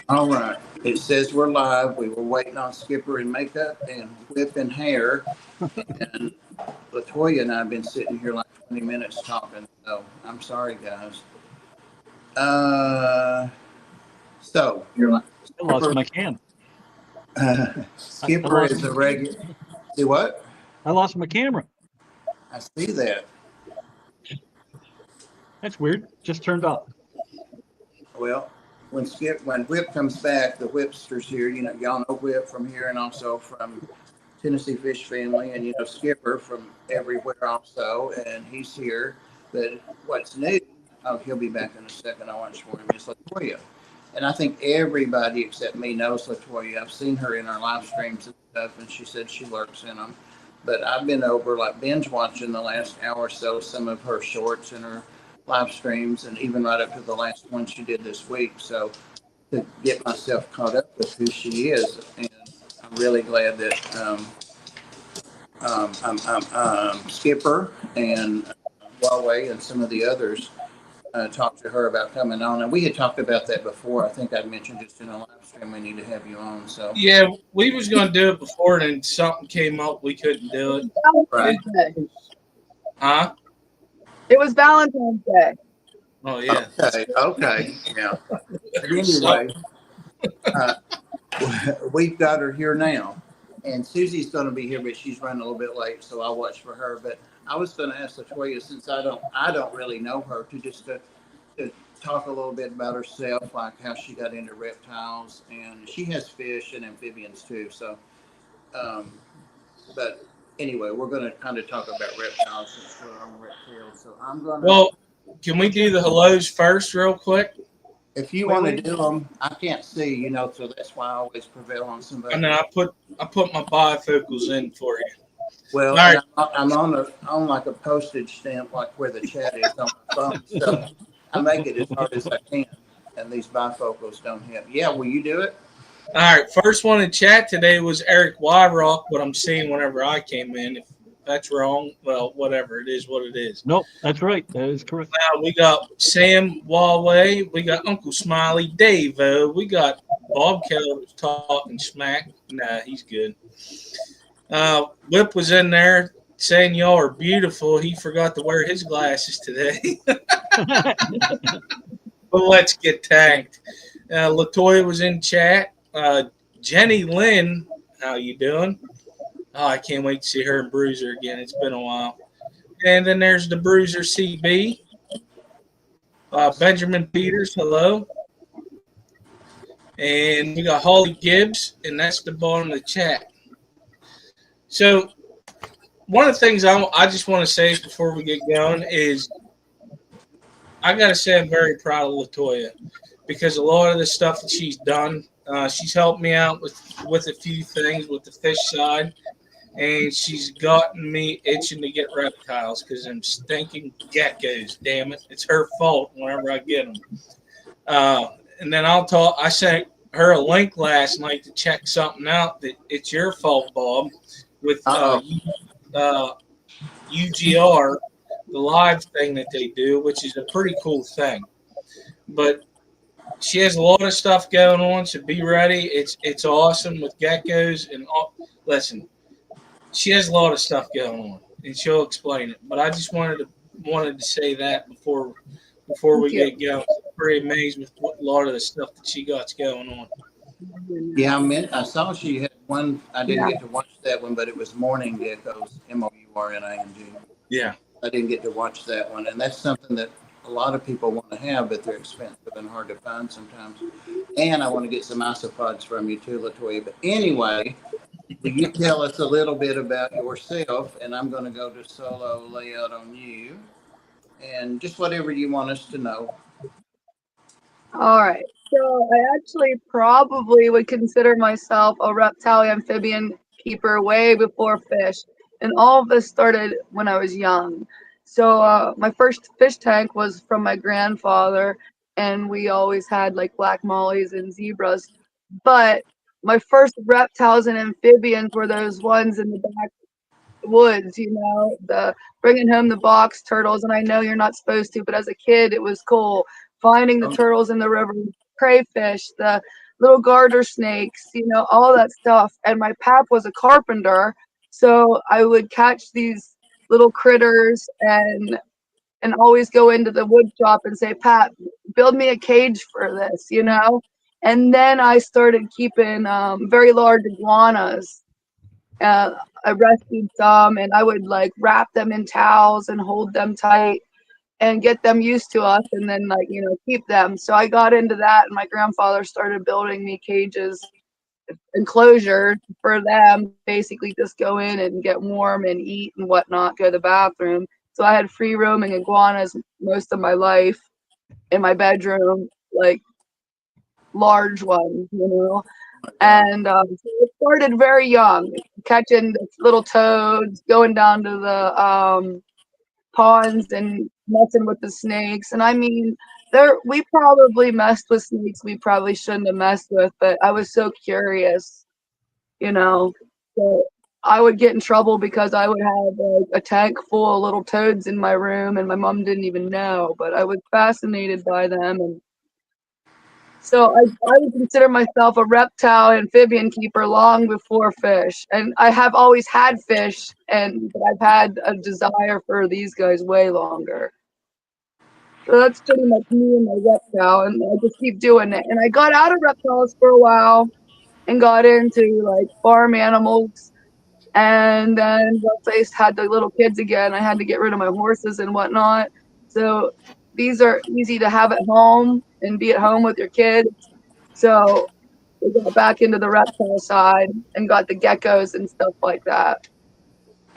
All right. It says we're live. We were waiting on Skipper and makeup and whip and hair. And Latoya and I have been sitting here like 20 minutes talking. So I'm sorry, guys. Uh, so you're like I lost Skipper. my cam. I Skipper lost. is a regular. See what? I lost my camera. I see that. That's weird. Just turned off. Well, when Whip comes back, the Whipster's here. You know, y'all know Whip from here and also from Tennessee Fish Family, and you know Skipper from everywhere also, and he's here. But what's new? Oh, he'll be back in a second. I watch for him. Is Latoya, and I think everybody except me knows Latoya. I've seen her in our live streams and stuff, and she said she lurks in them. But I've been over like binge watching the last hour or so some of her shorts and her live streams, and even right up to the last one she did this week. So to get myself caught up with who she is, and I'm really glad that Skipper and Huawei and some of the others talked to her about coming on. And we had talked about that before. I think I'd mentioned just in a live stream we need to have you on. So Yeah, we was gonna do it before, and then something came up. We couldn't do it. right. Huh? It was Valentine's Day. Oh yeah. Okay, yeah. But anyway, uh, we've got her here now. And Susie's going to be here, but she's running a little bit late, so I'll watch for her. But I was going to ask Latoya, since I don't really know her, to talk a little bit about herself, like how she got into reptiles, and she has fish and amphibians too. So, um, but anyway, we're going to kind of talk about reptiles since we're on reptiles. So I'm going to. Well, can we do the hellos first, real quick? If you want to do them, I can't see, you know, so that's why I always prevail on somebody. And then I put my bifocals in for you. Well, All right. I'm on like a postage stamp, like where the chat is on my phone. So I make it as hard as I can, and these bifocals don't help. Yeah, will you do it? All right. First one in chat today was Eric Wyrock, what I'm seeing whenever I came in. If that's wrong, well, whatever. It is what it is. Nope, that's right. That is correct. Now we got Sam Huawei. We got Uncle Smiley, Dave. We got Bob Keller was talking smack. Nah, he's good. Whip was in there saying y'all are beautiful. He forgot to wear his glasses today. But let's get tagged. Latoya was in chat. Jenny Lynn, how you doing? Oh, I can't wait to see her and Bruiser again. It's been a while. And then there's the Bruiser CB. Benjamin Peters, hello. And we got Holly Gibbs, and that's the bottom of the chat. So one of the things I just want to say before we get going is I got to say I'm very proud of Latoya because a lot of the stuff that she's done, she's helped me out with a few things with the fish side. And she's gotten me itching to get reptiles because I'm stinking geckos. Damn it, it's her fault whenever I get them. And then I sent her a link last night to check something out. That it's your fault, Bob, with UGR, the live thing that they do, which is a pretty cool thing. But she has a lot of stuff going on, so be ready. It's awesome with geckos and listen. She has a lot of stuff going on, and she'll explain it. But I just wanted to say that before we get going. I'm pretty amazed with a lot of the stuff that she got going on. Yeah, I saw she had one. I didn't get to watch that one, but it was Morning Geckos, MOURNING. Yeah. I didn't get to watch that one, and that's something that a lot of people want to have, but they're expensive and hard to find sometimes. And I want to get some isopods from you too, Latoya. But anyway. Will you tell us a little bit about yourself? And I'm going to go to solo layout on you and just whatever you want us to know. All right. So I actually probably would consider myself a reptile amphibian keeper way before fish. And all of this started when I was young. So my first fish tank was from my grandfather, and we always had like black mollies and zebras. But my first reptiles and amphibians were those ones in the backwoods, the bringing home the box turtles. And I know you're not supposed to, but as a kid, it was cool finding the turtles in the river, crayfish, the little garter snakes, all that stuff. And my pap was a carpenter, so I would catch these little critters and always go into the wood shop and say, Pat, build me a cage for this, And then I started keeping very large iguanas. I rescued some, and I would like wrap them in towels and hold them tight and get them used to us, and then keep them. So I got into that, and my grandfather started building me cages, enclosures for them, basically just go in and get warm and eat and whatnot, go to the bathroom. So I had free roaming iguanas most of my life in my bedroom, like large ones, And so it started very young, catching little toads, going down to the ponds and messing with the snakes. And I mean, we probably messed with snakes we probably shouldn't have messed with, but I was so curious, So I would get in trouble because I would have a tank full of little toads in my room, and my mom didn't even know. But I was fascinated by them, and so I would consider myself a reptile amphibian keeper long before fish. And I have always had fish, but I've had a desire for these guys way longer. So that's pretty much me and my reptile, and I just keep doing it. And I got out of reptiles for a while and got into like farm animals. And then once I had the little kids again, I had to get rid of my horses and whatnot. So these are easy to have at home and be at home with your kids. So we got back into the reptile side and got the geckos and stuff like that.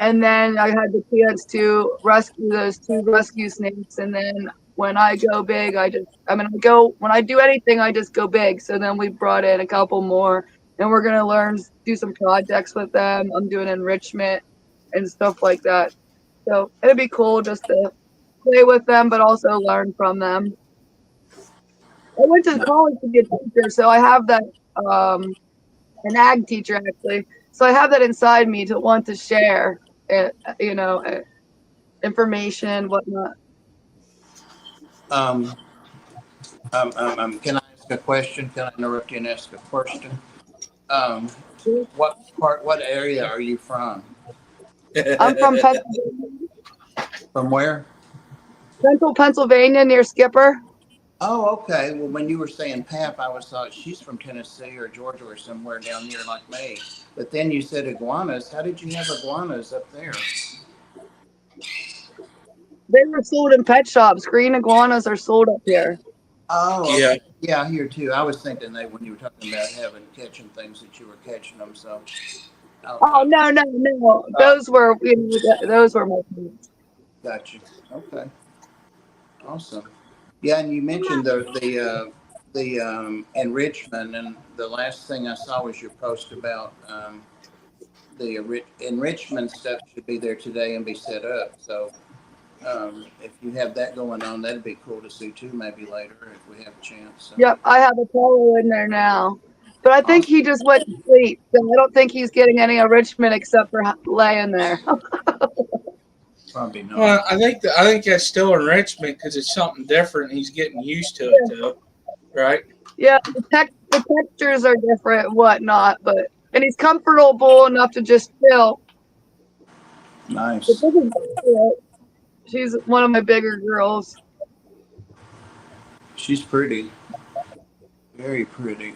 And then I had the chance to rescue those two rescue snakes. And then when I go big, when I do anything, I just go big. So then we brought in a couple more, and we're going to do some projects with them. I'm doing enrichment and stuff like that. So it'd be cool just to play with them, but also learn from them. I went to college to be a teacher, so I have that, an ag teacher actually. So I have that inside me to want to share, uh, information, whatnot. Can I ask a question? Can I interrupt you and ask a question? What area are you from? I'm from Pennsylvania, From where? Central Pennsylvania, near Skipper. Oh, okay. Well, when you were saying Pap, I was thought she's from Tennessee or Georgia or somewhere down here like me. But then you said iguanas. How did you have iguanas up there? They were sold in pet shops. Green iguanas are sold up here. Oh, Yeah. okay. Yeah, here too. I was thinking that when you were talking about catching things that you were catching them. So. Oh no! Those were my friends. Gotcha. Okay. Awesome. Yeah, and you mentioned the enrichment, and the last thing I saw was your post about the enrichment stuff should be there today and be set up. So if you have that going on, that'd be cool to see too. Maybe later if we have a chance. So. Yep, I have Apollo in there now, but I think he just went to sleep. So I don't think he's getting any enrichment except for laying there. Probably not. Well, I think that's still enrichment because it's something different. He's getting used to it, though, right? Yeah, the textures are different and whatnot, and he's comfortable enough to just chill. Nice. She's one of my bigger girls. She's pretty. Very pretty.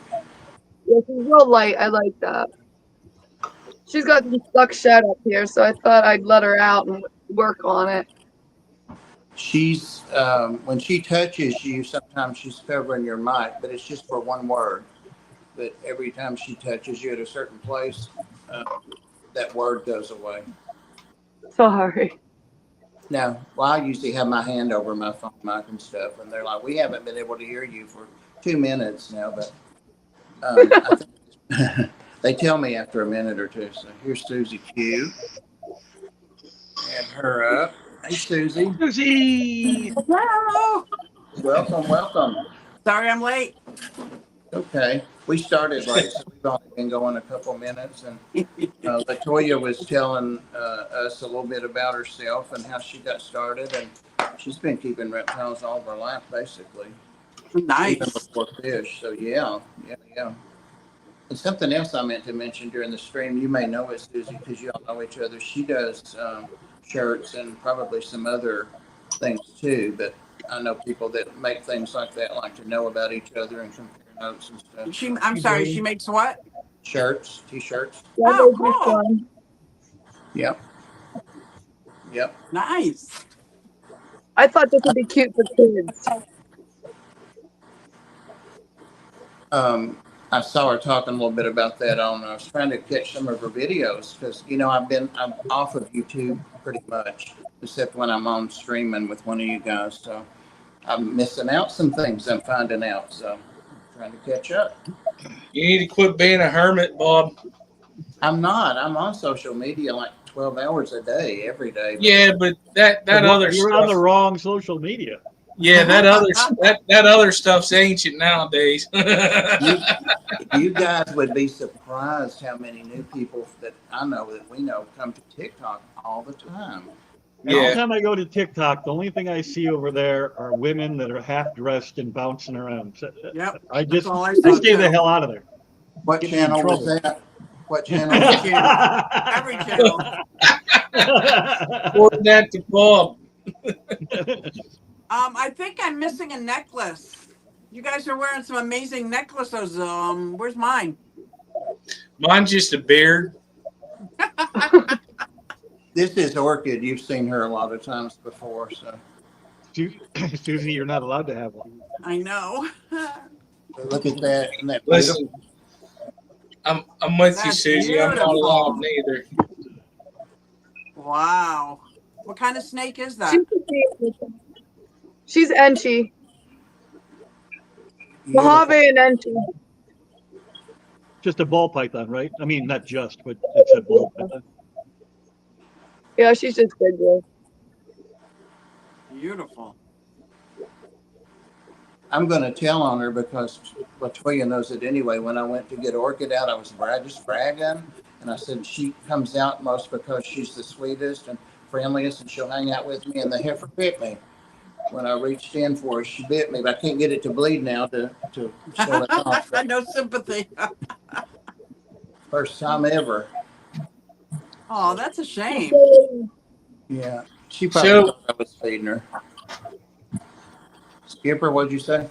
Yeah, she's real light. I like that. She's got some stuck shed up here, so I thought I'd let her out and work on it. She's when she touches you, sometimes she's covering your mic, but it's just for one word. But every time she touches you at a certain place, that word goes away. Sorry. Now, well, I usually have my hand over my phone mic and stuff, and they're like, "We haven't been able to hear you for 2 minutes now," but I think they tell me after a minute or two. So here's Susie Q. Add her up. Hey, Susie. Susie. Hello. Welcome. Sorry I'm late. Okay. We started late, so we've only been going a couple minutes. And Latoya was telling us a little bit about herself and how she got started. And she's been keeping reptiles all of her life, basically. even Nice. before fish. So yeah. And something else I meant to mention during the stream, you may know it, Susie, because you all know each other. She does shirts and probably some other things too. But I know people that make things like that like to know about each other and compare notes and stuff. I'm sorry, she makes what? Shirts, t-shirts. Yeah, Oh, they do cool. fun. Yep. Nice. I thought this would be cute for kids. I saw her talking a little bit about that on. I was trying to catch some of her videos because I'm off of YouTube pretty much, except when I'm on streaming with one of you guys. So I'm missing out some things. I'm finding out. So I'm trying to catch up. You need to quit being a hermit, Bob. I'm not. I'm on social media like 12 hours a day, every day. Yeah, but that other You're on the stuff. wrong social media. Yeah, that other stuff's ancient nowadays. You guys would be surprised how many new people that I know that we know come to TikTok all the time. Every Yeah. time I go to TikTok, the only thing I see over there are women that are half dressed and bouncing around. So, Yep. I That's just all I I saw stay the too. hell out of there. What Get me in channel was trouble. that? What channel was that? Every channel. Forward that to Bob. I think I'm missing a necklace. You guys are wearing some amazing necklaces. Where's mine? Mine's just a beard. This is Orchid. You've seen her a lot of times before. So Susie, you're not allowed to have one. I know. look at that. Isn't that Listen, beautiful? I'm with you, That's Susie. I'm not beautiful. allowed neither. Wow. What kind of snake is that? She's Enchi. Beautiful. Mojave and Enchi. Just a ball python, right? I mean, not just, but it's a ball python. Yeah, she's just good, girl. Beautiful. I'm going to tell on her because Latoya knows it anyway. When I went to get Orchid out, I was just bragging. And I said, she comes out most because she's the sweetest and friendliest and she'll hang out with me. And the heifer bit me. When I reached in for her, she bit me, but I can't get it to bleed now to show it off. No sympathy. First time ever. Oh, that's a shame. Yeah. She probably So- thought I was feeding her. Skipper, what'd you say?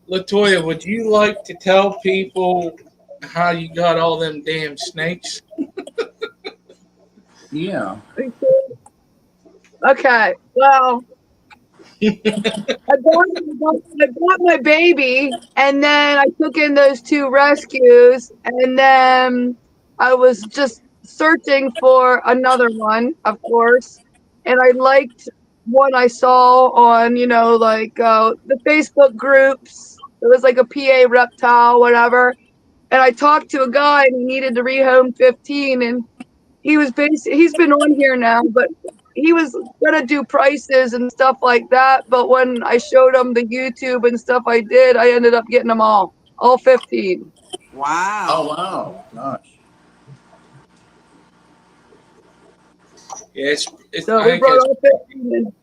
Latoya, would you like to tell people how you got all them damn snakes? Yeah. Okay, well, I got my baby, and then I took in those 2 rescues, and then I was just searching for another one, of course, and I liked one I saw on, the Facebook groups. It was like a PA reptile, whatever. And I talked to a guy, and he needed to rehome 15, and he's been on here now, but he was gonna do prices and stuff like that. But when I showed him the YouTube and stuff I did, I ended up getting them all 15. Wow. Oh, wow. Gosh. Yeah, it's So I we think brought it's all 15 in.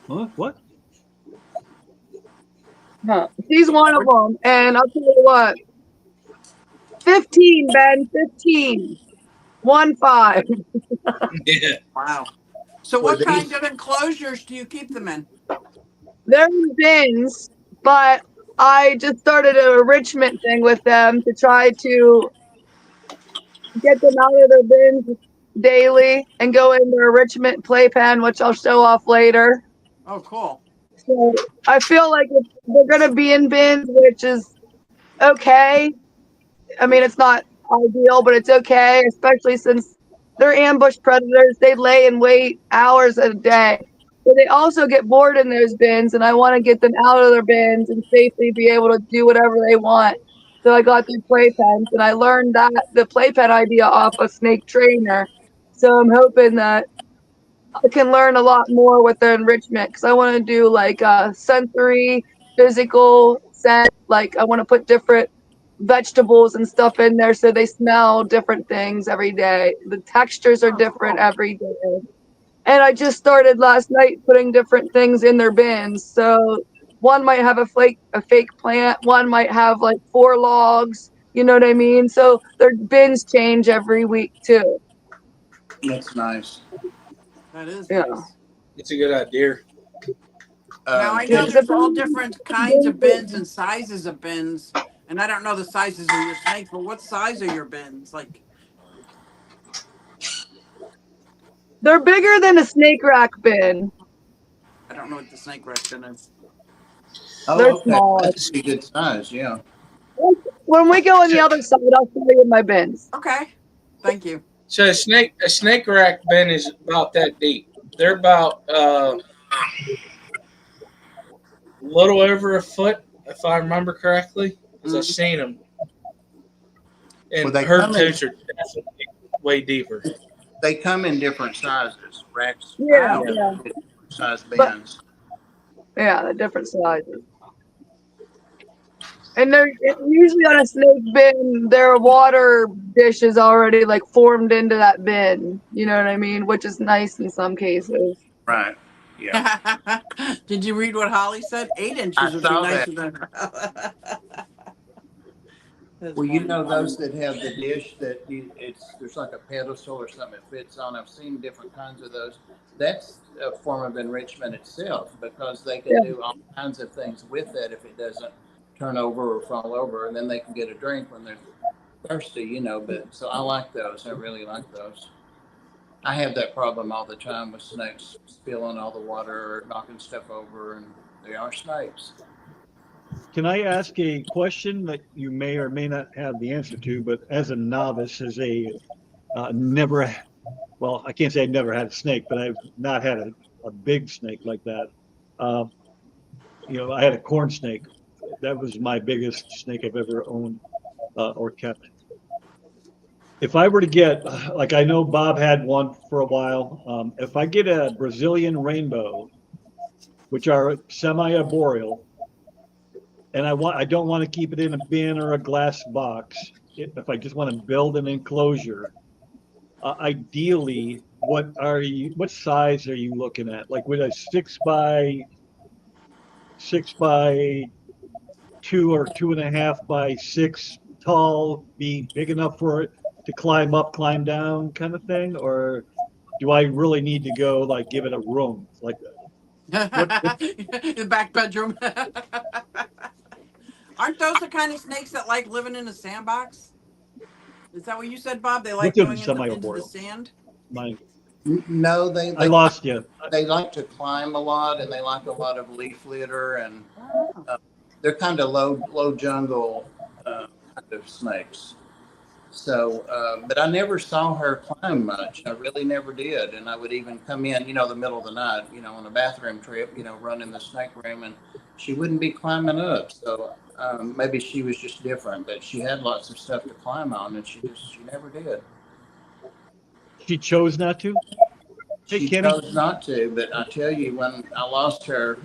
Huh? What? Huh. She's one of them, and I'll tell you what. 15, Ben. 15. 1-5. yeah. Wow. So Were what kind these- of enclosures do you keep them in? They're in bins, but I just started an enrichment thing with them to try to get them out of their bins daily and go in their enrichment playpen, which I'll show off later. Oh, cool. So I feel like they're going to be in bins, which is okay. I mean, it's not ideal, but it's okay, especially since they're ambush predators. They lay in wait hours a day. But they also get bored in those bins, and I want to get them out of their bins and safely be able to do whatever they want. So I got their playpens, and I learned the playpen idea off a snake trainer. So I'm hoping that I can learn a lot more with their enrichment because I want to do like sensory, physical, scent. Like I want to put different vegetables and stuff in there so they smell different things every day. The textures are different every day. And I just started last night putting different things in their bins. So one might have a fake plant, one might have like 4 logs. You know what I mean? So their bins change every week too. That's nice. That is Yeah. nice. It's a good idea. Now I know Yeah, there's all different kinds of bins and sizes of bins, and I don't know the sizes of your snakes, but what size are your bins? Like, they're bigger than a snake rack bin. I don't know what the snake rack bin is. They're Oh, okay. smaller. That's pretty good size. Yeah. When we go on the So, other side, I'll show you my bins. Okay, thank you. so a snake rack bin is about that deep. They're about little over a foot, if I remember correctly, because I've seen them. And Well, they her come in- totes are definitely way deeper. They come in different sizes. Racks. Yeah, Wow. yeah, Different size But- bins. yeah, the different sizes. And they're usually on a snake bin, their water dish is already like formed into that bin. You know what I mean? Which is nice in some cases. Right. Yeah. Did you read what Holly said? 8 inches I would be saw nicer than. That's Well, you funny. know those that have the dish that there's like a pedestal or something it fits on. I've seen different kinds of those. That's a form of enrichment itself because they can Yeah. do all kinds of things with it if it doesn't turn over or fall over, and then they can get a drink when they're thirsty, you know. But so I like those. I really like those. I have that problem all the time with snakes spilling all the water or knocking stuff over, and they are snakes. Can I ask a question that you may or may not have the answer to, but as a novice, as a never, well, I can't say I've never had a snake, but I've not had a big snake like that. You know, I had a corn snake. That was my biggest snake I've ever owned or kept. If I were to get, like I know Bob had one for a while, if I get a Brazilian rainbow, which are semi-arboreal, and I don't want to keep it in a bin or a glass box. If I just want to build an enclosure, ideally, what size are you looking at? Like would a 6x2 or 2.5x6 tall be big enough for it to climb up, climb down kind of thing? Or do I really need to go like give it a room? Like The back bedroom. Aren't those the kind of snakes that like living in a sandbox? Is that what you said, Bob? They like What's a going into the semi-arboreal? sand? my, No, I lost you. they like to climb a lot, and they like a lot of leaf litter, and they're kind of low jungle kind of snakes. So, but I never saw her climb much. I really never did. And I would even come in, you know, the middle of the night, you know, on a bathroom trip, you know, run in the snake room, and she wouldn't be climbing up. So maybe she was just different, but she had lots of stuff to climb on, and she never did. She chose not to. Hey, She Kenny. chose not to, but I tell you, when I lost her,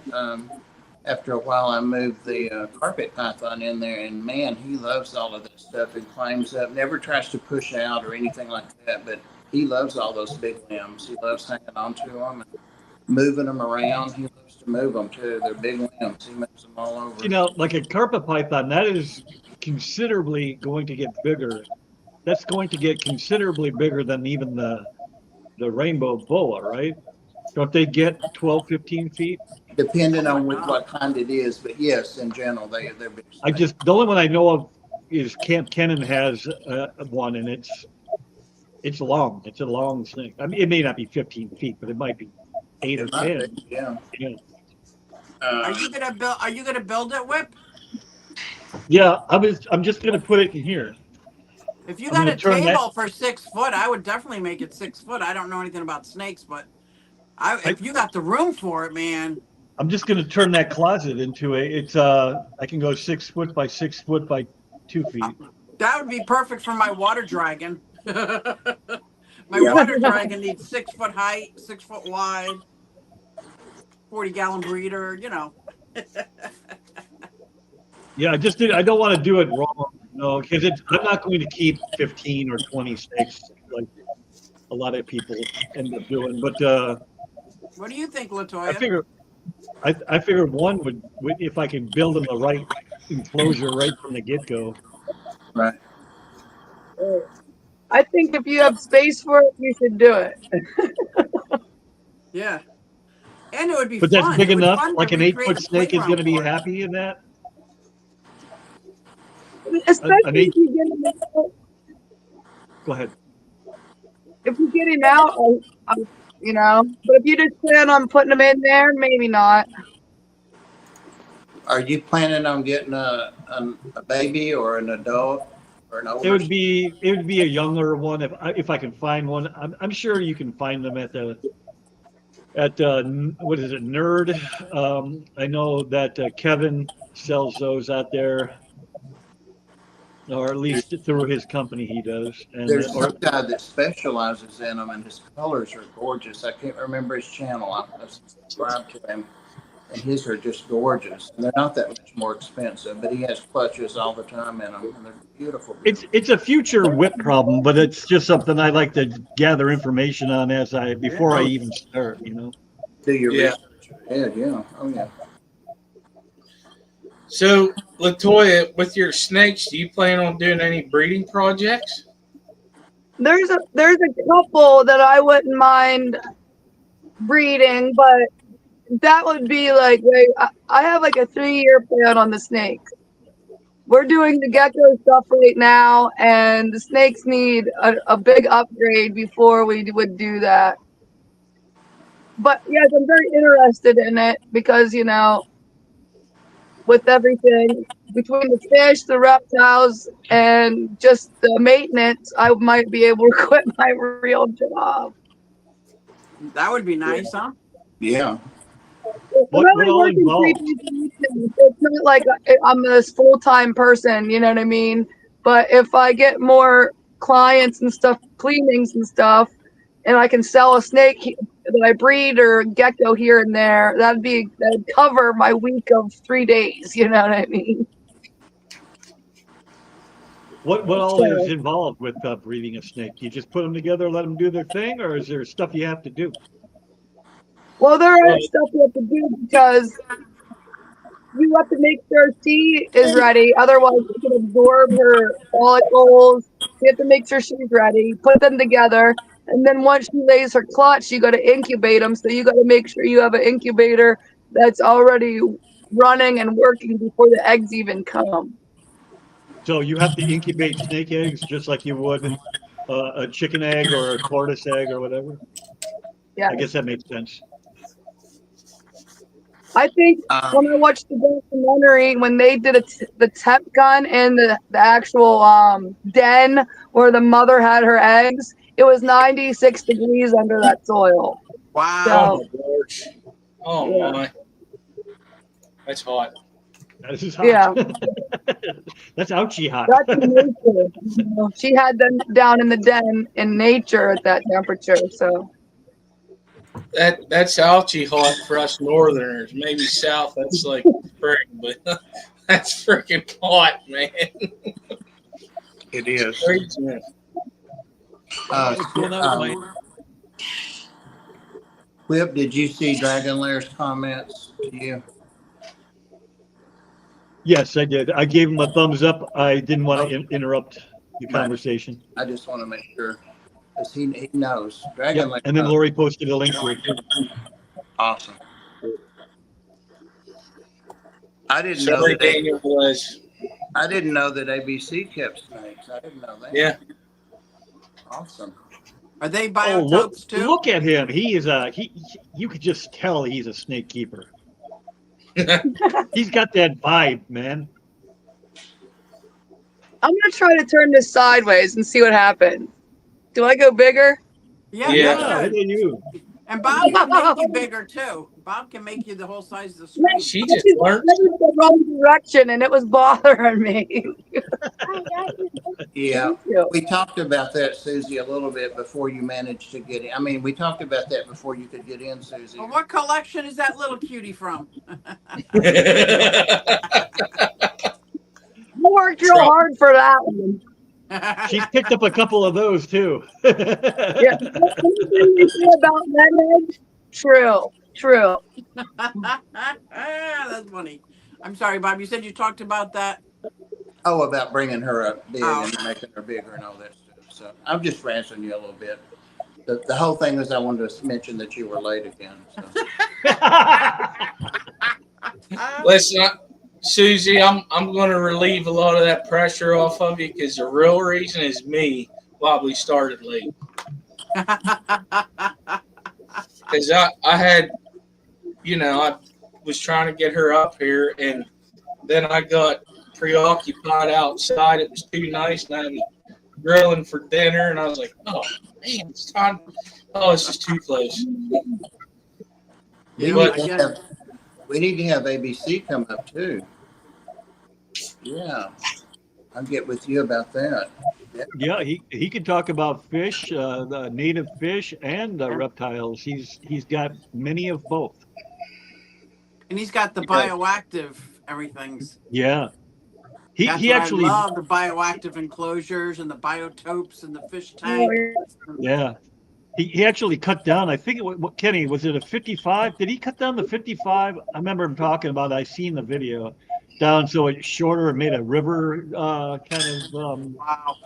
after a while, I moved the carpet python in there, and man, he loves all of that stuff and climbs up. Never tries to push out or anything like that, but he loves all those big limbs. He loves hanging onto them and moving them around. He loves to move them too. They're big limbs. He moves them all over. You know, like a carpet python, that is considerably going to get bigger. That's going to get considerably bigger than even the rainbow boa, right? Don't they get 12, 15 feet? Depending on what kind it is, but yes, in general, they're big. The only one I know of is Camp Kennan has one, and it's long. It's a long snake. I mean, it may not be 15 feet, but it might be 8 or It might 10. be, yeah. Yeah. Are you gonna build it, Whip? Yeah, I'm just gonna put it in here. If you I'm got gonna a turn that- table for 6 foot, I would definitely make it 6 foot. I don't know anything about snakes, but if you got the room for it, man. I'm just gonna turn that closet into I can go 6 foot by 6 foot by 2 feet. That would be perfect for my water dragon. My Yeah. water dragon needs 6 foot height, 6 foot wide, 40-gallon breeder, you know. Yeah, I don't want to do it wrong, no, because I'm not going to keep 15 or 20 snakes like a lot of people end up doing. But What do you think, I Latoya? figure I figured one would if I can build them the right enclosure right from the get-go. Right. I think if you have space for it, you should do it. Yeah. And it would be But that's fun. big It would be enough. fun to Like an recreate 8-foot a snake is going to playground be for it. happy in that. Especially An if eight. you get him out. Go ahead. If you get him out, you know. But if you just plan on putting him in there, maybe not. Are you planning on getting a baby or an adult or an It older? would be a younger one if I can find one. I'm sure you can find them at what is it, Nerd? I know that Kevin sells those out there, or at least through his company he does. And There's some guy that specializes in them, and his colors are gorgeous. I can't remember his channel. I subscribe to him, and his are just gorgeous. And they're not that much more expensive, but he has clutches all the time in them, and they're beautiful. it's a future whip problem, but it's just something I like to gather information on before I even start. Do your Yeah. research ahead, yeah. Oh yeah. So, Latoya, with your snakes, do you plan on doing any breeding projects? There's a couple that I wouldn't mind breeding, but that would be like I have like a 3-year plan on the snakes. We're doing the gecko stuff right now, and the snakes need a big upgrade before we would do that. But yes, I'm very interested in it because, with everything between the fish, the reptiles, and just the maintenance, I might be able to quit my real job. That would be nice, huh? Yeah. What I'm only all working 3 involved? days a week now, so it's not like I'm this full-time person, you know what I mean? But if I get more clients and stuff, cleanings and stuff, and I can sell a snake that I breed or gecko here and there, that'd cover my week of 3 days, you know what I mean? What all is involved with breeding a snake? You just put them together, let them do their thing, or is there stuff you have to do? Well, there is stuff you have to do because you have to make sure she is ready. Otherwise, you can absorb her follicles. You have to make sure she's ready. Put them together. And then once she lays her clutch, you got to incubate them. So you got to make sure you have an incubator that's already running and working before the eggs even come. So you have to incubate snake eggs just like you would a chicken egg or a tortoise egg or whatever? Yeah. I guess that makes sense. I think when I watched the documentary, when they did the TEP gun in the actual den where the mother had her eggs, it was 96 degrees under that soil. Wow. So, Oh, my gosh. Oh, yeah. my. That's hot. This is hot. Yeah. That's ouchie hot. That's nature. She had them down in the den in nature at that temperature. So That's ouchie hot for us northerners. Maybe south, that's like spring, but that's freaking hot, man. It is. Crazy. What's going on with my- Whip, did you see Dragon Lair's comments to you? Yes, I did. I gave him a thumbs up. I didn't want to interrupt the conversation. I just want to make sure, because he knows. Dragon Lair And then knows. Lori posted a link to it. Awesome. I didn't know Sorry, that they, Daniel was. I didn't know that ABC kept snakes. I didn't know that. Yeah. Awesome. Are they Oh, look, biotopes too? look at him. He is you could just tell he's a snake keeper. He's got that vibe, man. I'm gonna try to turn this sideways and see what happens. Do I go bigger? Yeah, Yeah. that's Look good. at you. And Bob can make you bigger too. Bob can make you the whole size of the screen. She just I learned. went the wrong direction and it was bothering me. Yeah. Thank you. We talked about that, Susie, a little bit before you managed to get in. I mean, we talked about that before you could get in, Susie. Well, what collection is that little cutie from? I worked real hard for that one. She's picked up a couple of those too. Yeah. Anything you say about redheads, true. true. That's funny. I'm sorry, Bob. You said you talked about that. Oh, about bringing her up big Oh. and making her bigger and all that stuff. So I'm just ranting you a little bit. The whole thing is I wanted to mention that you were late again. So. Listen, Susie, I'm going to relieve a lot of that pressure off of you because the real reason is me why we started late. Because I had, I was trying to get her up here, and then I got preoccupied outside. It was too nice, and I was grilling for dinner, and I was like, oh, man, it's time. Oh, it's just too close. Yeah, But- I guess. We need to have ABC come up too. Yeah, I'll get with you about that. Yeah, he can talk about fish, the native fish and reptiles. He's got many of both. And he's got the bioactive everything's. Yeah. That's He what actually, I love, the bioactive enclosures and the biotopes and the fish Oh, tank. yeah. He actually cut down, I think, what Kenny, was it a 55? Did he cut down the 55? I remember him talking about it. I seen the video down so it's shorter and made a river kind of Wow.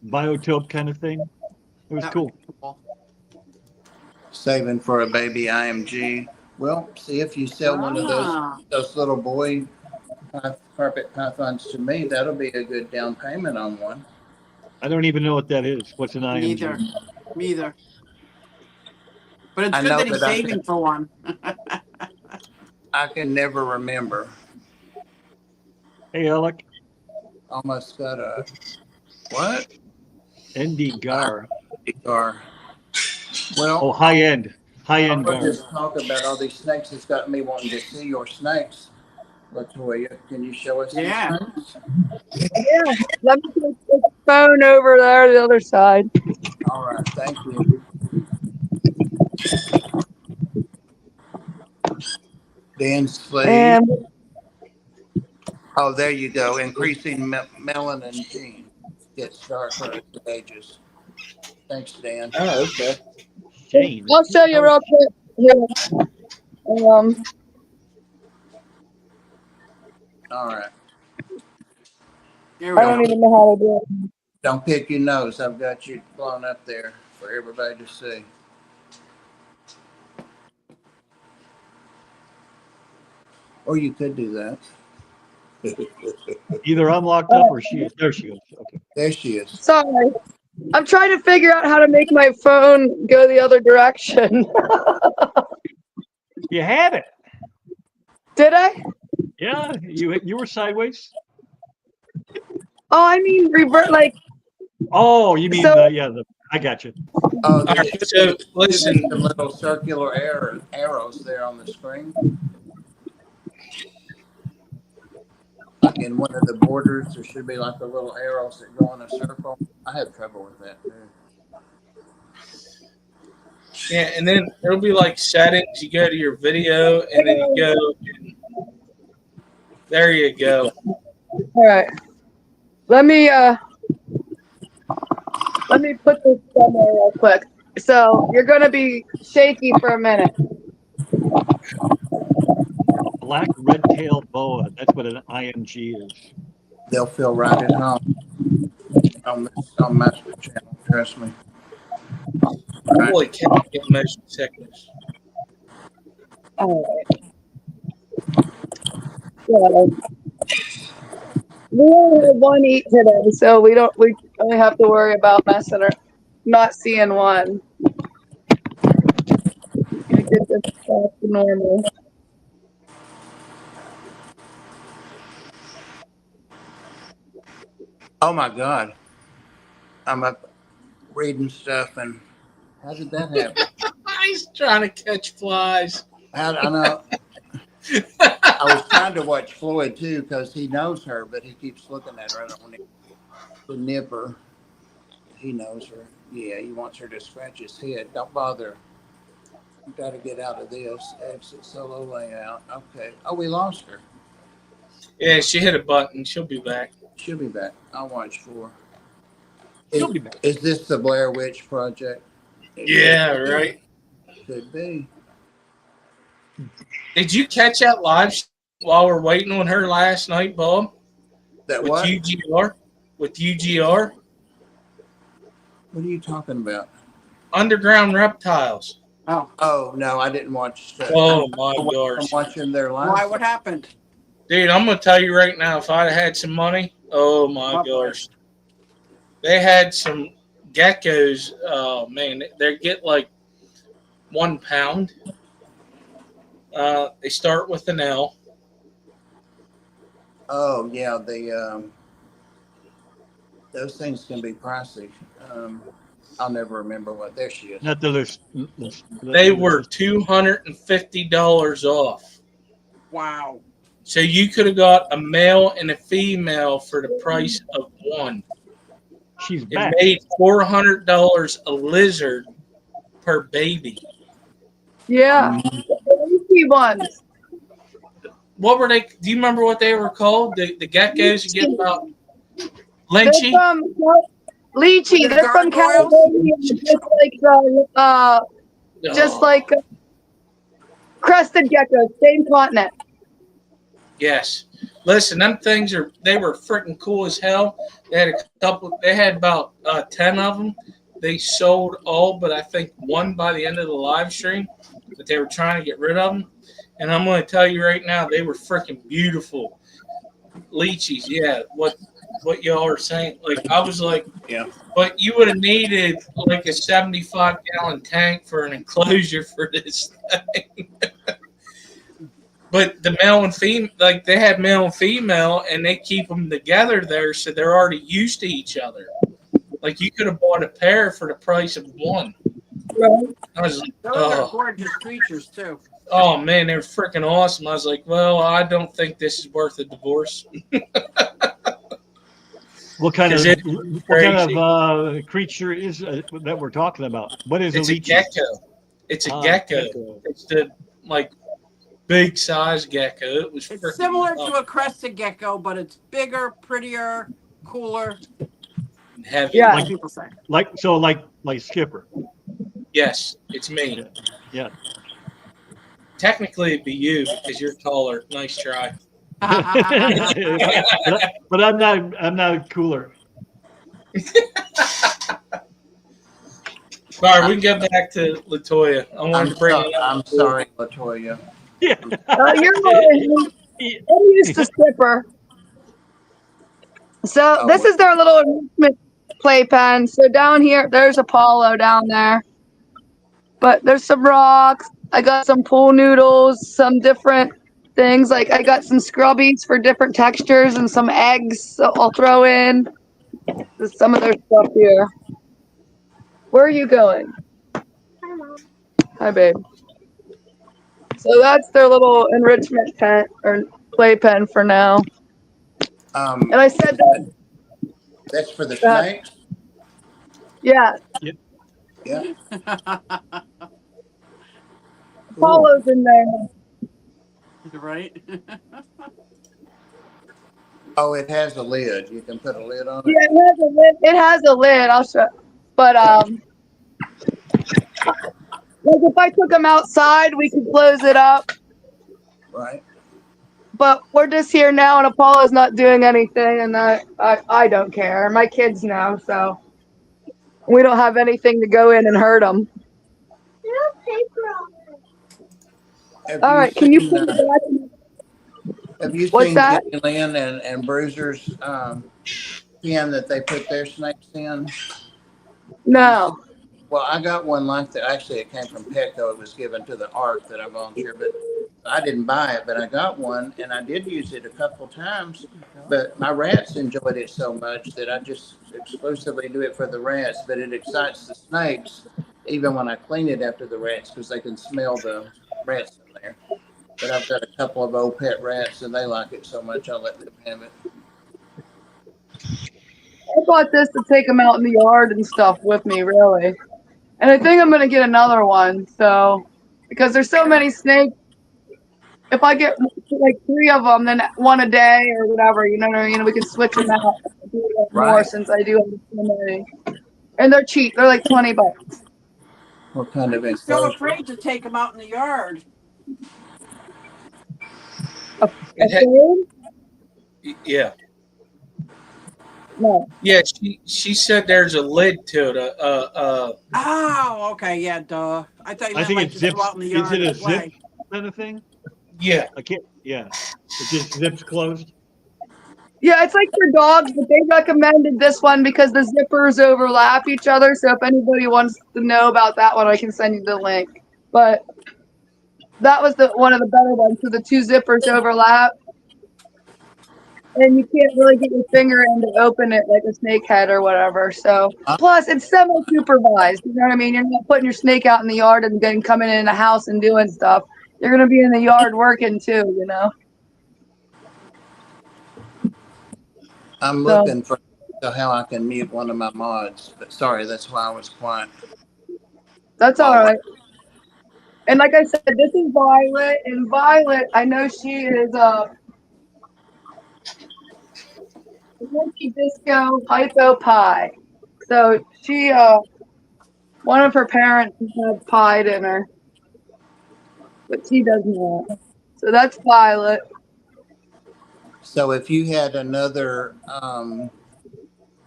biotope kind of thing. It was That cool. cool. Saving for a baby IMG. Well, see if you sell one of those little boy carpet pythons to me. That'll be a good down payment on one. I don't even know what that is. What's an IMG? Me either. But it's I good know that he's that I saving for one. I can never remember. Hey, Alec. Almost got a what? ND Gar. Gar. Well, Oh, high end we'll Gar. just talk about all these snakes. It's got me wanting to see your snakes. Latoya, can you show us some Yeah. snakes? Yeah, let me put the phone over there, the other side. All right, thank you. Dan's sleeve. And Oh, there you go. Increasing melanin gene gets darker as it ages. Thanks, Dan. Oh, okay. Shane. I'll show you real quick. Here. All right. Here we I don't go. even know how to do it. Don't pick your nose. I've got you blown up there for everybody to see. Or you could do that. Either I'm locked up or she is. There she goes. Okay. There she is. Sorry. I'm trying to figure out how to make my phone go the other direction. You had it. Did I? Yeah, you were sideways. Oh, I mean revert. Like, Oh, you mean So- I got you. Oh, All right, so listen, the little circular arrows there on the screen. Like in one of the borders, there should be like the little arrows that go in a circle. I have trouble with that too. yeah, and then it'll be like settings. You go to your video, and then you go. There you go. all right. Let me put this somewhere real quick. So you're gonna be shaky for a minute. Black red-tailed boa. That's what an IMG is. They'll feel right at home on Master Channel. Trust me. Holy cow, get motion sickness. All right. So, we only have one eat today, so we only have to worry about messing or not seeing one. Gonna get this back to normal. Oh my God. I'm up reading stuff, and how did that happen? He's trying to catch flies. I know. I was trying to watch Floyd too because he knows her, but he keeps looking at her. I don't want to nip her. He knows her. Yeah, he wants her to scratch his head. Don't bother. You got to get out of this. Exit solo layout. Okay. Oh, we lost her. Yeah, she hit a button. She'll be back. She'll be back. I'll watch for her. She'll be back. Is this the Blair Witch Project? Yeah, right. Could be. Did you catch that live while we're waiting on her last night, Bob? That With what? UGR? With UGR? What are you talking about? Underground Reptiles. Oh, Oh no, I didn't watch. Oh my I'm gosh. watching their live. why? What happened? Dude, I'm going to tell you right now, if I'd had some money, oh my What gosh. They had some geckos. Oh man, they get like 1 pound. They start with an L. Oh yeah, those things can be pricey. I'll never remember what. There she is. Not the list. They were $250 off. Wow. So you could have got a male and a female for the price of one. She's It back. made $400 a lizard per baby. Yeah. The leafy ones. What were they? Do you remember what they were called? The geckos you get about They're lynchy? from lychee. They're from Gargoyles? California, just like crested geckos, same continent. Yes. Listen, them things they were freaking cool as hell. They had a couple. They had about 10 of them. They sold all, but I think one by the end of the live stream. But they were trying to get rid of them. And I'm going to tell you right now, they were freaking beautiful. Lychees, yeah. What y'all are saying? Like I was like, Yeah. But you would have needed like a 75-gallon tank for an enclosure for this thing. But the male and female, like they had male and female, and they keep them together there, so they're already used to each other. Like you could have bought a pair for the price of one. I was like, Those are gorgeous creatures too. oh man, they're freaking awesome. I was like, well, I don't think this is worth a divorce. What kind of crazy. Creature is that we're talking about? What is It's a a leech? gecko. It's a gecko. It's the like big size gecko. It was It's similar to a crested gecko, but it's bigger, prettier, cooler. heavy. Yeah. Like people say. Like Skipper. Yes, it's me. Yeah. Technically, it'd be you because you're taller. Nice try. but I'm not cooler. All right, we can get back to Latoya. I wanted to bring it up. I'm sorry, Latoya. Yeah. You're used to Skipper. So this is their little enrichment playpen. So down here, there's Apollo down there. But there's some rocks. I got some pool noodles, some different things. Like I got some scrubbies for different textures and some eggs. So I'll throw in some of their stuff here. Where are you going? Hi, babe. So that's their little enrichment pen or playpen for now. And I said that. That's for the snakes? Yeah. Yep. Yeah. Apollo's in there. Right? Oh, it has a lid. You can put a lid on it. Yeah, it has a lid. It has a lid. I'll show. But like if I took them outside, we could close it up. Right. But we're just here now, and Apollo's not doing anything, and I don't care. My kids know, so we don't have anything to go in and hurt them. All right, can you put it back? Have you What's seen that? Jenny Lynn and Bruiser's pen that they put their snakes in? No. Well, I got one like that. Actually, it came from Petco. It was given to the ARC that I volunteered, but I didn't buy it. But I got one, and I did use it a couple times. But my rats enjoyed it so much that I just exclusively do it for the rats. But it excites the snakes, even when I clean it after the rats, because they can smell the rats in there. But I've got a couple of old pet rats, and they like it so much, I let them have it. I bought this to take them out in the yard and stuff with me, really. And I think I'm going to get another one. So, because there's so many snakes, if I get like 3 of them, then one a day or whatever, you know what I mean? We can switch them out and do it more Right. since I do have so many. And they're cheap. They're like $20. What kind of I'm so enclosure? afraid to take them out in the yard. It had, Okay? yeah. No. Yeah, she said there's a lid to it. Oh, okay, yeah, duh. I thought you I meant think like it just go zips. out in the Is yard it and a zip play. kind of thing? Yeah. I can't. Yeah, it just zips closed. Yeah, it's like for dogs, but they recommended this one because the zippers overlap each other. So if anybody wants to know about that one, I can send you the link. But that was the one of the better ones. So the two zippers overlap, and you can't really get your finger in to open it like a snake head or whatever. So plus it's semi-supervised. You know what I mean? You're not putting your snake out in the yard and then coming in the house and doing stuff. You're gonna be in the yard working too. You know. I'm So looking for how I can mute one of my mods, but sorry, that's why I was quiet. that's all While we're- right. And like I said, this is Violet, and Violet, I know she is Monkey Disco Hypo Pie. So she one of her parents had pie in her, but she does not. So that's Violet. So if you had another,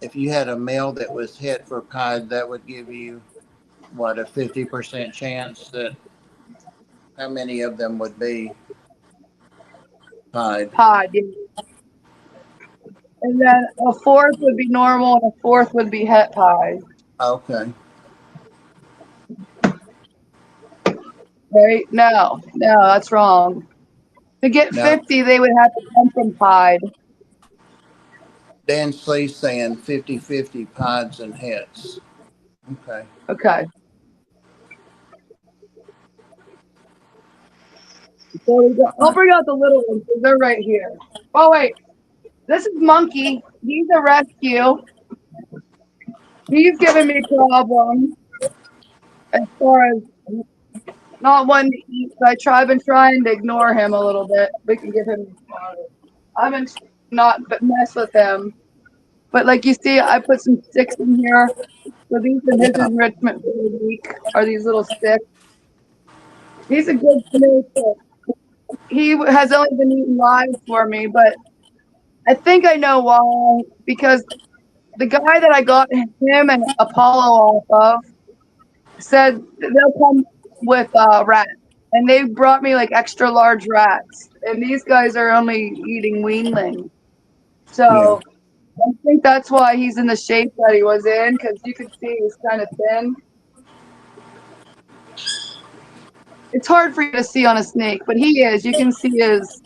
if you had a male that was hit for pied, that would give you what, a 50% chance that how many of them would be pied? Pie. Yeah. And then a fourth would be normal, and a fourth would be het pie. Okay. Right? No, that's wrong. To get Now, 50, they would have to come from pied. Dan Slee's saying 50-50 pieds and hits. Okay. Okay. So I'll bring out the little ones. They're right here. Oh wait, this is Monkey. He's a rescue. He's giving me problems as far as not wanting to eat. So I've been trying to ignore him a little bit. We can give him water. I've been not mess with him. But like you see, I put some sticks in here. So these are his Yeah. enrichment for the week. Are these little sticks? He's a good snake. He has only been eating live for me, but I think I know why. Because the guy that I got him and Apollo off of said they'll come with rats, and they brought me like extra large rats, and these guys are only eating weanlings. So I think that's why he's in the shape that he was in, because you could see he's kind of thin. It's hard for you to see on a snake, but he is. You can see his,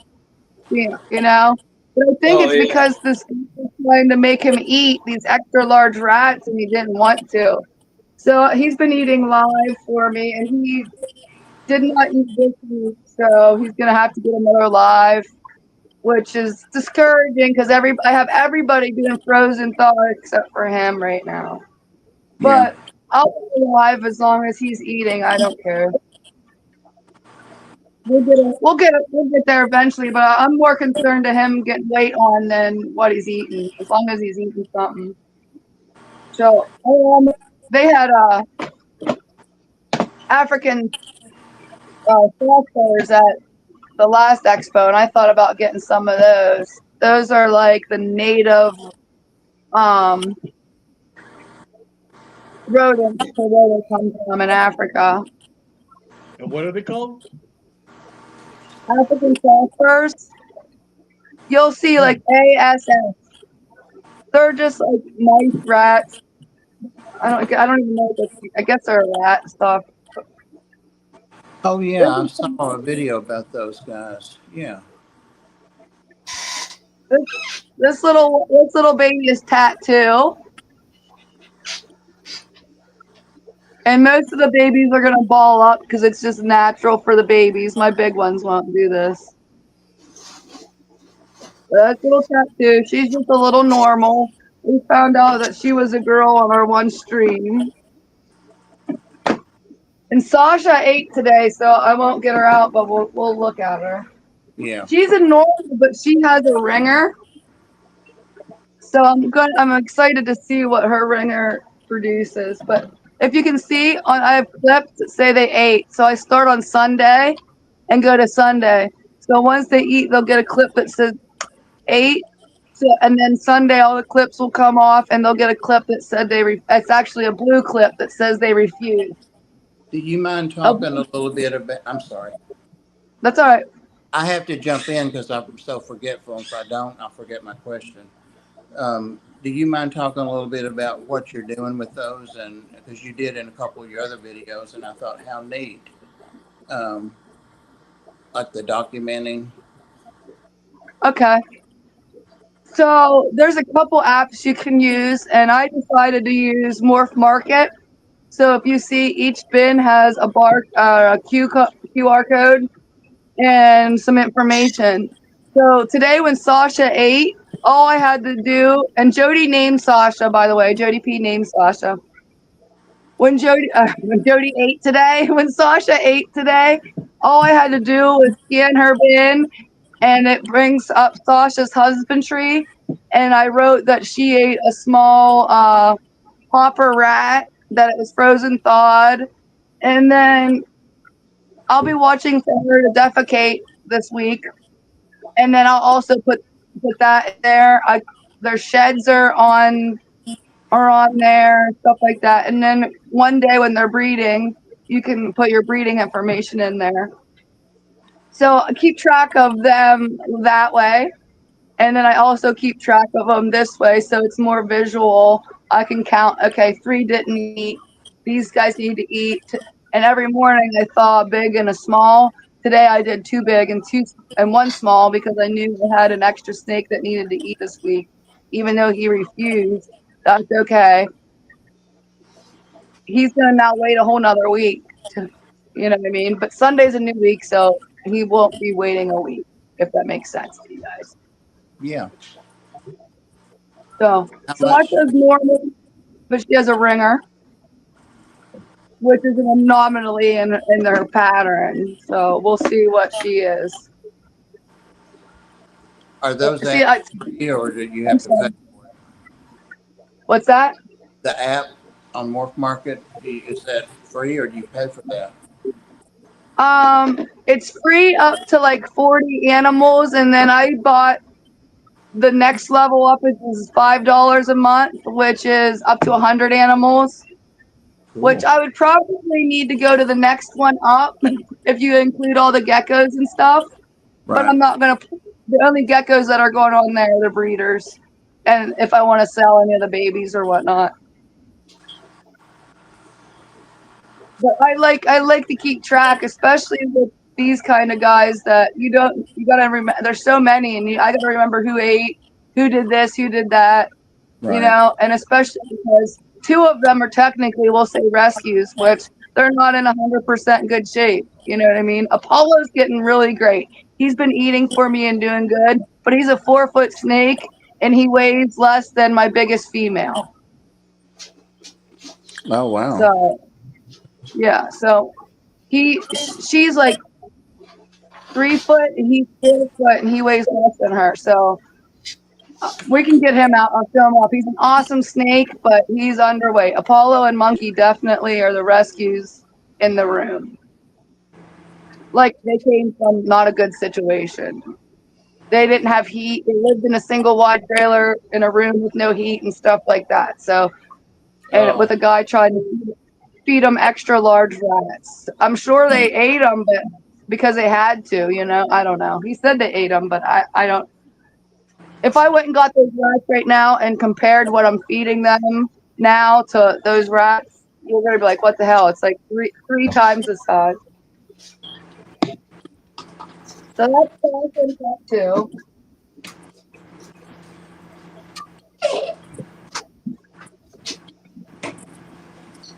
you know. But I think Oh it's yeah. because this guy was trying to make him eat these extra large rats, and he didn't want to. So he's been eating live for me, and he did not eat this week. So he's gonna have to get another live, which is discouraging because I have everybody doing frozen thaw except for him right now. Yeah. But I'll be alive as long as he's eating. I don't care. We'll get there eventually. But I'm more concerned to him getting weight on than what he's eating. As long as he's eating something. So they had African colors at the last expo, and I thought about getting some of those. Those are like the native rodents for where they come from in Africa. And what are they called? African sulfurs. You'll see like ASF. They're just like nice rats. I don't even know. I guess they're rat stuff. Oh yeah, I saw a video about those guys. Yeah. This little baby is tattoo. And most of the babies are gonna ball up because it's just natural for the babies. My big ones won't do this. That little tattoo. She's just a little normal. We found out that she was a girl on our one stream. And Sasha ate today, so I won't get her out, but we'll look at her. Yeah. She's a normal, but she has a ringer. So I'm excited to see what her ringer produces. But if you can see, I have clips that say they ate. So I start on Sunday and go to Sunday. So once they eat, they'll get a clip that says ate. So, and then Sunday, all the clips will come off, and they'll get a clip that said it's actually a blue clip that says they refused. Do you mind Oh, talking a little bit about? I'm sorry. that's all right. I have to jump in because I'm so forgetful. If I don't, I'll forget my question. Do you mind talking a little bit about what you're doing with those? And because you did in a couple of your other videos, and I thought how neat, um, like the documenting. Okay. So there's a couple apps you can use, and I decided to use Morph Market. So if you see, each bin has a QR code and some information. So today when Sasha ate, all I had to do, and Jody named Sasha, by the way, Jody P named Sasha. When Jody ate today, when Sasha ate today, all I had to do was scan her bin, and it brings up Sasha's husbandry. And I wrote that she ate a small hopper rat, that it was frozen thawed, and then I'll be watching for her to defecate this week, and then I'll also put that there. Their sheds are on there, stuff like that. And then one day when they're breeding, you can put your breeding information in there. So I keep track of them that way. And then I also keep track of them this way, so it's more visual. I can count, okay, 3 didn't eat. These guys need to eat. And every morning I thaw a big and a small. Today I did 2 big and 1 small because I knew I had an extra snake that needed to eat this week. Even though he refused, that's okay. He's gonna now wait a whole nother week. You know what I mean? But Sunday's a new week, so he won't be waiting a week, if that makes sense to you guys. Yeah. So How much? Sasha's normal, but she has a ringer, which is an anomaly in their pattern. So we'll see what she is. Are those See, apps free or do you have to pay for it? what's that? The app on Morph Market, is that free or do you pay for that? It's free up to like 40 animals, and then I bought the next level up is $5 a month, which is up to 100 animals. Cool. Which I would probably need to go to the next one up if you include all the geckos and stuff. But Right. I'm not gonna. The only geckos that are going on there are the breeders, and if I want to sell any of the babies or whatnot. But I like to keep track, especially with these kind of guys that you gotta remember. There's so many, and I gotta remember who ate, who did this, who did that. Right. You know, and especially because 2 of them are technically, we'll say, rescues, which they're not in 100% good shape. You know what I mean? Apollo's getting really great. He's been eating for me and doing good, but he's a 4-foot snake and he weighs less than my biggest female. Oh, wow. So, yeah. So she's like 3 foot and he's 4 foot and he weighs less than her. So we can get him out. I'll show him off. He's an awesome snake, but he's underweight. Apollo and Monkey definitely are the rescues in the room. Like, they came from not a good situation. They didn't have heat. They lived in a single wide trailer in a room with no heat and stuff like that. So, and with a guy trying to feed them extra large rats. I'm sure they ate them, but because they had to, you know, I don't know. He said they ate them, but I don't. If I went and got those rats right now and compared what I'm feeding them now to those rats, you're gonna be like, "What the hell?" It's like three times the size. So that's awesome too.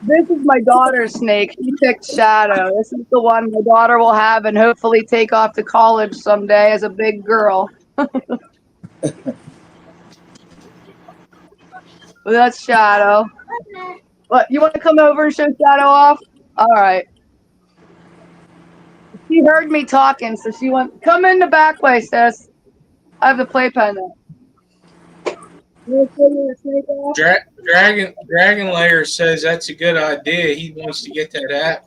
This is my daughter's snake. She picked Shadow. This is the one my daughter will have and hopefully take off to college someday as a big girl. Well, that's Shadow. What, you want to come over and show Shadow off? All right. She heard me talking, so she went, come in the back way, sis. I have the playpen there. You wanna show me the snake off? Dragon Layer says that's a good idea. He wants to get that app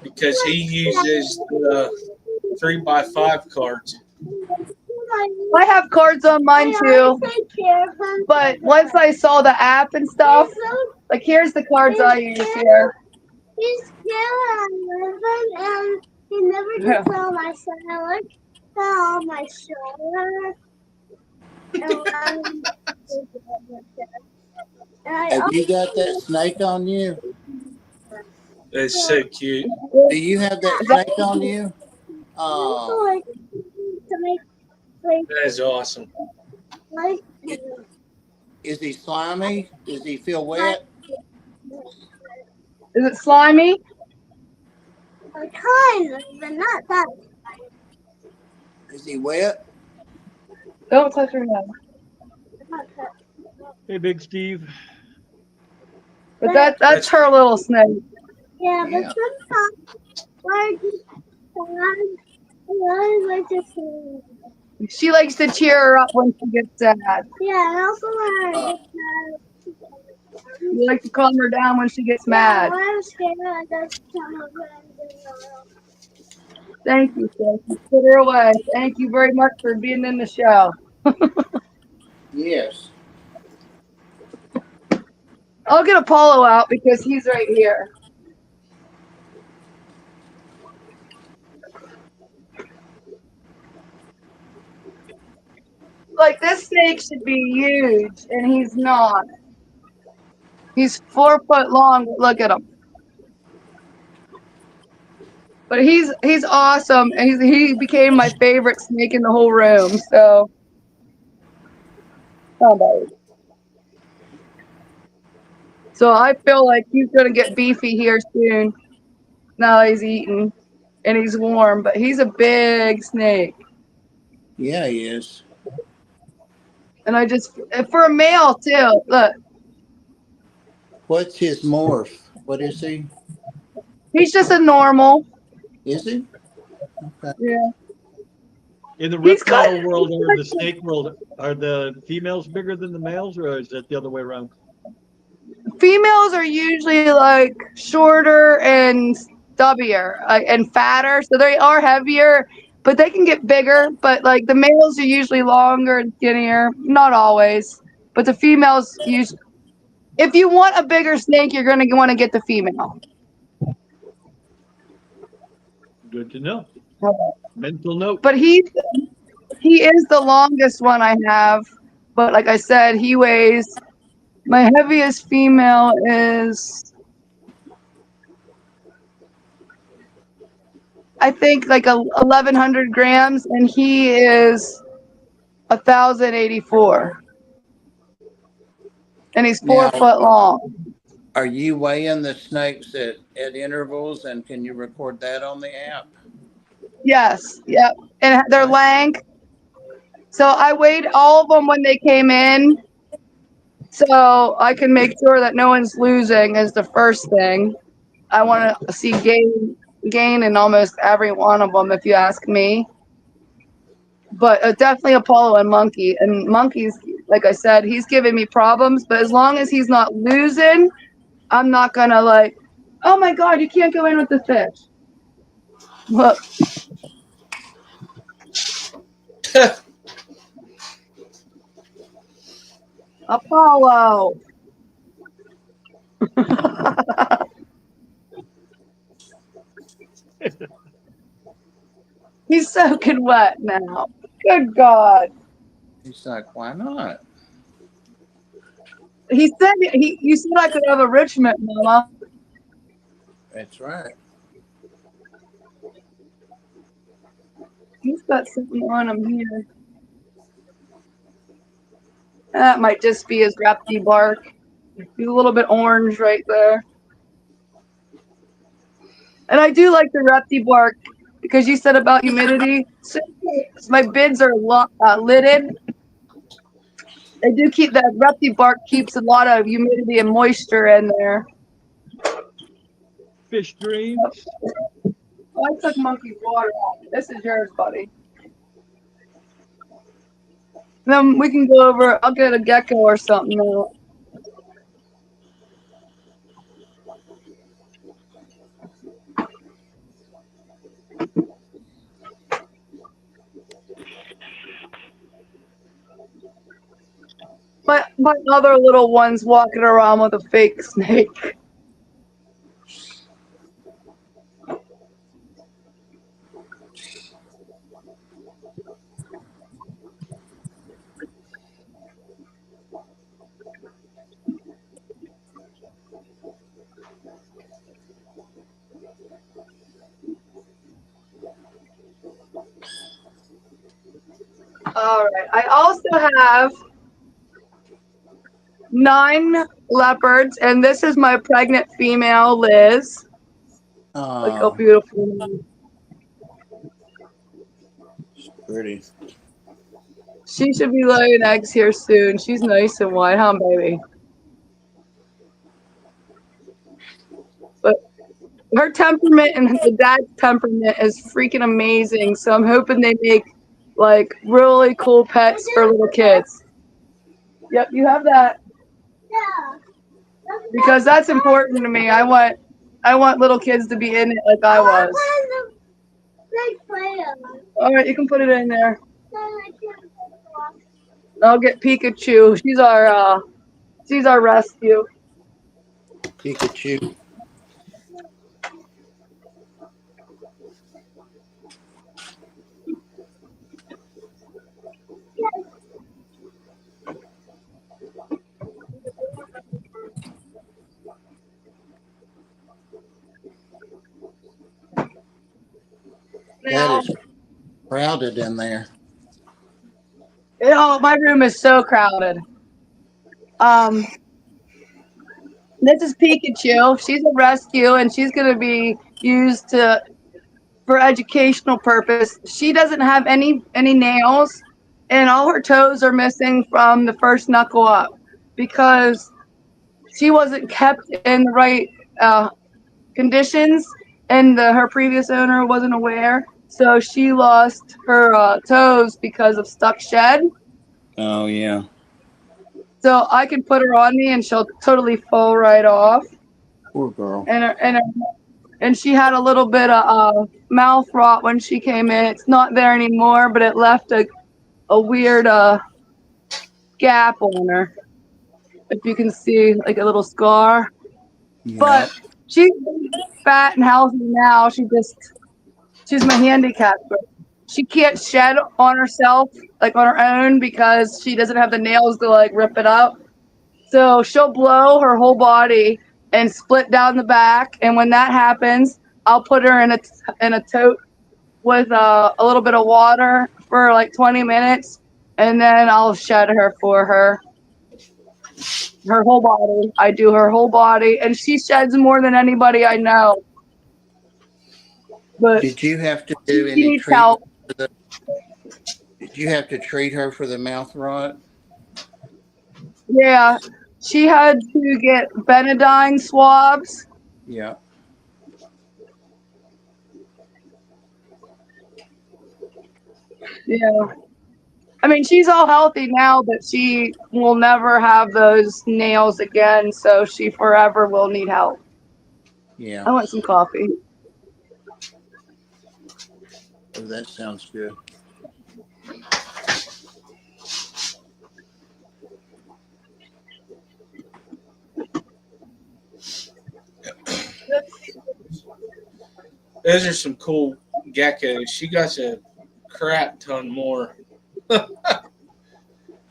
because he uses the 3x5 cards. I have cards on mine too. But once I saw the app and stuff, like here's the cards I use here. He's scared and he never gets on my shoulder. On my shoulder. Have you got that snake on you? That's so cute. Do you have that snake on you? Oh, To make That is awesome. like is he slimy? Does he feel wet? Is it slimy? kind of, but not that. Is he wet? Don't touch her nose. Not that. Hey, Big Steve. But that's her little snake. Yeah, Yeah. but sometimes I just I like to see. She likes to cheer her up when she gets sad. Yeah, and also when I get mad. You like to calm her down when she gets Yeah, mad. when I'm scared, I just tell my friends. Thank you, sis. You put her away. Thank you very much for being in the show. Yes. I'll get Apollo out because he's right here. Like this snake should be huge, and he's not. He's 4 foot long. Look at him. But he's awesome, and he became my favorite snake in the whole room. So, so I feel like he's gonna get beefy here soon. Now he's eating, and he's warm, but he's a big snake. Yeah, he is. And I just for a male too. Look, What's his morph? What is he? he's just a normal. Is he? Yeah. In the He's got- reptile world or the snake world, are the females bigger than the males, or is it the other way around? Females are usually like shorter and stubbier and fatter, so they are heavier, but they can get bigger. But like the males are usually longer and skinnier, not always. But the females use. If you want a bigger snake, you're going to want to get the female. Good to know. Mental note. But he is the longest one I have. But like I said, he weighs. My heaviest female is, I think, like 1,100 grams, and he is 1,084, and he's 4 Now- foot long. Are you weighing the snakes at intervals, and can you record that on the app? Yes, yep, and they're lank. So I weighed all of them when they came in, so I can make sure that no one's losing is the first thing. I want to see gain in almost every one of them, if you ask me. But definitely Apollo and Monkey. And Monkey's, like I said, he's giving me problems. But as long as he's not losing, I'm not going to like, oh my God, you can't go in with the fish. Look. Apollo. He's soaking wet now. Good God. He's like, why not? He said you said I could have a Richmond, Mama. That's right. He's got something on him here. That might just be his repty bark. He's a little bit orange right there. And I do like the repty bark because you said about humidity. So my bids are lidded. They do keep that repty bark keeps a lot of humidity and moisture in there. Fish dreams. Oh, I took Monkey's water off. This is yours, buddy. Then we can go over. I'll get a gecko or something. Out. My other little one's walking around with a fake snake. All right. I also have 9 leopards, and this is my pregnant female, Liz. Look how Oh, beautiful. pretty. She should be laying eggs here soon. She's nice and white, huh, baby? But her temperament and the dad's temperament is freaking amazing. So I'm hoping they make like really cool pets for little kids. Yep, you have that. Yeah. Because that's important to me. I want little kids to be in it like I was. All right, you can put it in there. I'll get Pikachu. She's our rescue. Pikachu. That Now, is crowded in there. my room is so crowded. Um, this is Pikachu. She's a rescue, and she's gonna be used for educational purpose. She doesn't have any nails, and all her toes are missing from the first knuckle up because she wasn't kept in the right conditions, and her previous owner wasn't aware. So she lost her toes because of stuck shed. Oh, yeah. So I can put her on me, and she'll totally fall right off. Poor girl. And she had a little bit of mouth rot when she came in. It's not there anymore, but it left a weird gap on her. If you can see, like a little scar. Yeah. But she's fat and healthy now. She's my handicap. But she can't shed on herself, like on her own, because she doesn't have the nails to like rip it up. So she'll blow her whole body and split down the back. And when that happens, I'll put her in a tote with a little bit of water for like 20 minutes, and then I'll shed her for her. Her whole body. I do her whole body, and she sheds more than anybody I know. But Did you have to she do any needs treatment? help. Did you have to treat her for the mouth rot? Yeah, she had to get Benadine swabs. Yeah. Yeah. I mean, she's all healthy now, but she will never have those nails again, so she forever will need help. Yeah. I want some coffee. Oh, that sounds good. Those are some cool geckos. She got a crap ton more.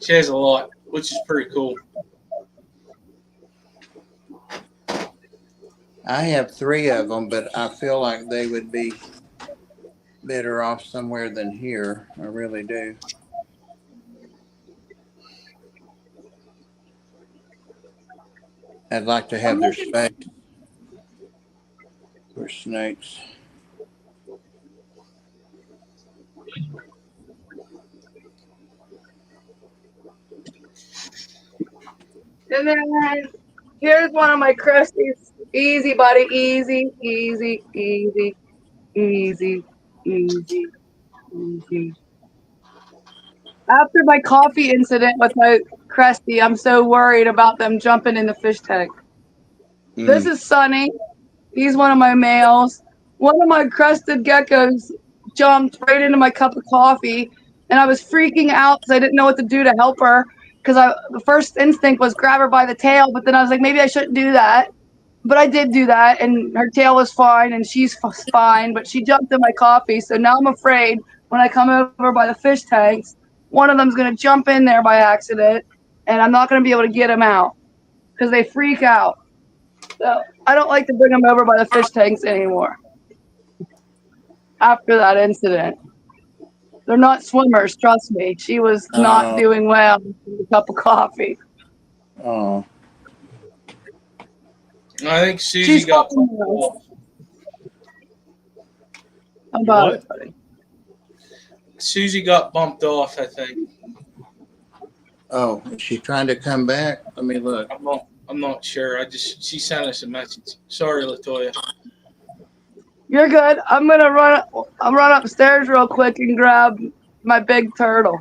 She has a lot, which is pretty cool. I have 3 of them, but I feel like they would be better off somewhere than here. I really do. I'd like to have their space for snakes. And then here's one of my crusties. Easy, buddy. Easy, easy, easy, easy, easy, easy. After my coffee incident with my Cresty, I'm so worried about them jumping in the fish tank. This is Sunny. He's one of my males. One of my crested geckos jumped right into my cup of coffee, and I was freaking out because I didn't know what to do to help her. Because the first instinct was grab her by the tail, but then I was like, maybe I shouldn't do that. But I did do that, and her tail was fine, and she's fine. But she jumped in my coffee, so now I'm afraid when I come over by the fish tanks, one of them's gonna jump in there by accident, and I'm not gonna be able to get them out because they freak out. So I don't like to bring them over by the fish tanks anymore. After that incident, they're not swimmers. Trust me. She was not doing well with a cup of coffee. Oh, I think Susie got bumped off. How about it, buddy? Susie got bumped off, I think. oh, is she trying to come back? Let me look. I'm not sure. She sent us a message. Sorry, Latoya. You're good. I'll run upstairs real quick and grab my big turtle.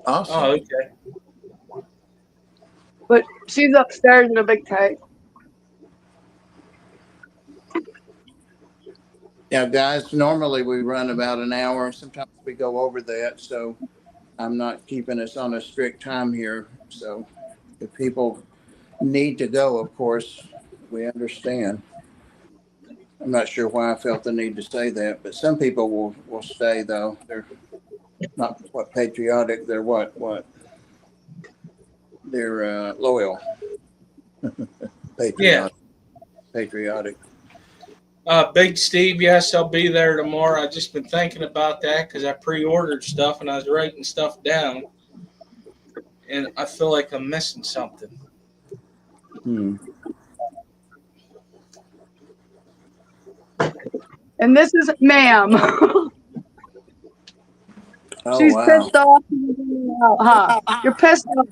Awesome. Oh, okay. But she's upstairs in a big tank. Now, guys, normally we run about an hour. Sometimes we go over that, so I'm not keeping us on a strict time here. So if people need to go, of course, we understand. I'm not sure why I felt the need to say that, but some people will stay, though. They're not patriotic. They're what? They're loyal. Patriotic. Yeah. Patriotic. Big Steve, yes, I'll be there tomorrow. I've just been thinking about that because I pre-ordered stuff and I was writing stuff down, and I feel like I'm missing something. And this is ma'am. Oh, She's wow. pissed off. Huh? You're pissed off.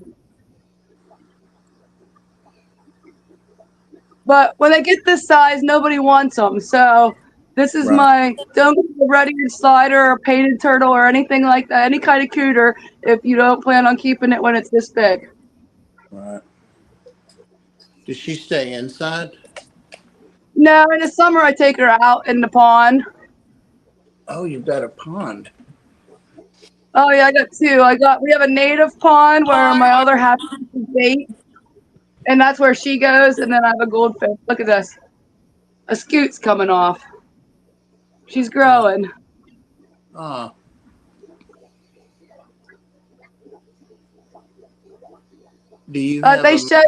But when they get this size, nobody wants them. So this is Right. don't get a red-eared slider or painted turtle or anything like that, any kind of cooter, if you don't plan on keeping it when it's this big. Right. Does she stay inside? No, in the summer I take her out in the pond. Oh, you've got a pond. Oh yeah, I got two. We have a native pond where my other half is bait, and that's where she goes. And then I have a goldfish. Look at this. A scoot's coming off. She's growing. Oh. Do you have They shed.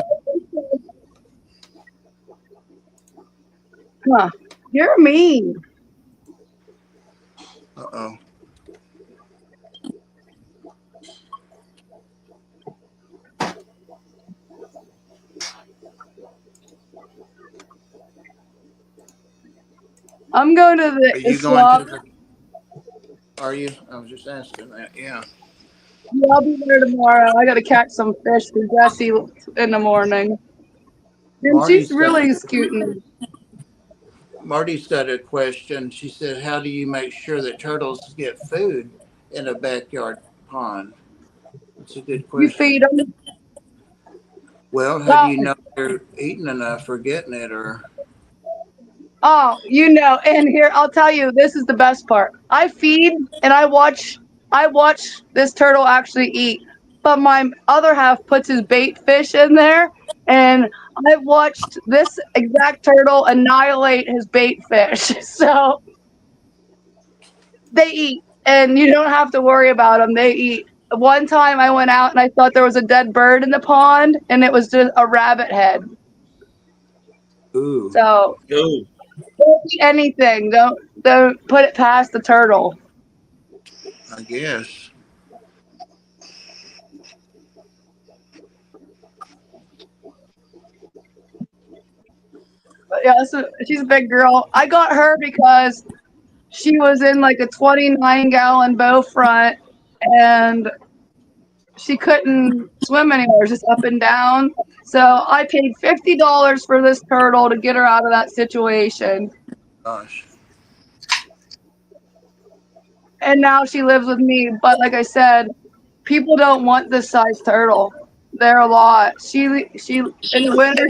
Huh? You're mean. Uh-oh. I'm going to Are you swamp. going to Are you? I was just asking that. Yeah. Yeah, I'll be there tomorrow. I got to catch some fish for Jessie in the morning. And she's really scooting. Marty's got a question. She said, how do you make sure that turtles get food in a backyard pond? That's a good question. You feed them. Well, how do you know they're eating enough or getting it or? Oh, and here, I'll tell you, this is the best part. I feed and I watch this turtle actually eat, but my other half puts his bait fish in there, and I've watched this exact turtle annihilate his bait fish. So they eat, and you don't have to worry about them. They eat. One time I went out and I thought there was a dead bird in the pond, and it was just a rabbit head. Ooh. So Ooh. don't eat anything. Don't put it past the turtle. I guess. But yeah, she's a big girl. I got her because she was in like a 29-gallon bow front, and she couldn't swim anywhere, just up and down. So I paid $50 for this turtle to get her out of that situation. Gosh. And now she lives with me. But like I said, people don't want this size turtle. They're a lot. She in the winter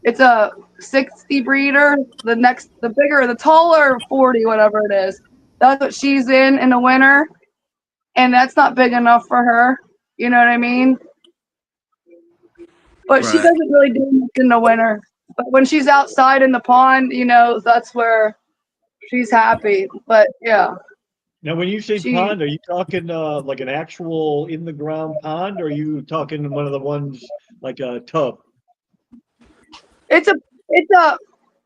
it's a 60 breeder. The bigger, the taller 40, whatever it is. That's what she's in the winter, and that's not big enough for her. You know what I mean? But she Right. doesn't really do much in the winter. But when she's outside in the pond, that's where she's happy. But yeah, Now, when you say she pond, are you talking like an actual in the ground pond, or are you talking one of the ones like a tub? it's a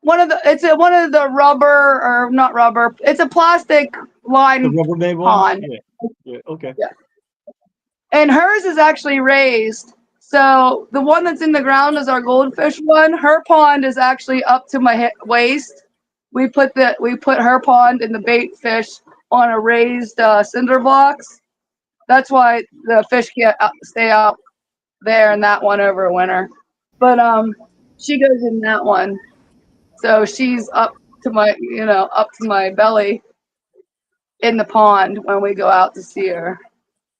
one of the rubber, or not rubber. It's a plastic The line Rubbermaid ones? pond. Yeah. Yeah. Okay. Yeah. And hers is actually raised. So the one that's in the ground is our goldfish one. Her pond is actually up to my waist. We put her pond and the bait fish on a raised cinder blocks. That's why the fish can't stay out there in that one over winter. But she goes in that one. So she's up to my belly in the pond when we go out to see her.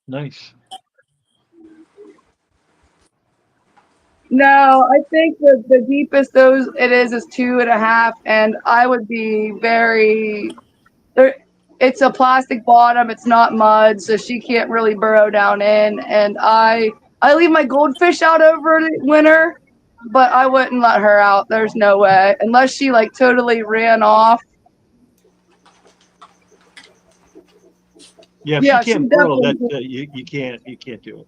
Nice. No, I think the deepest it is 2.5, and I would be very there. It's a plastic bottom. It's not mud, so she can't really burrow down in. And I leave my goldfish out over the winter, but I wouldn't let her out. There's no way, unless she like totally ran off. Yeah, if she Yeah, she can't burrow, that definitely. you can't do it.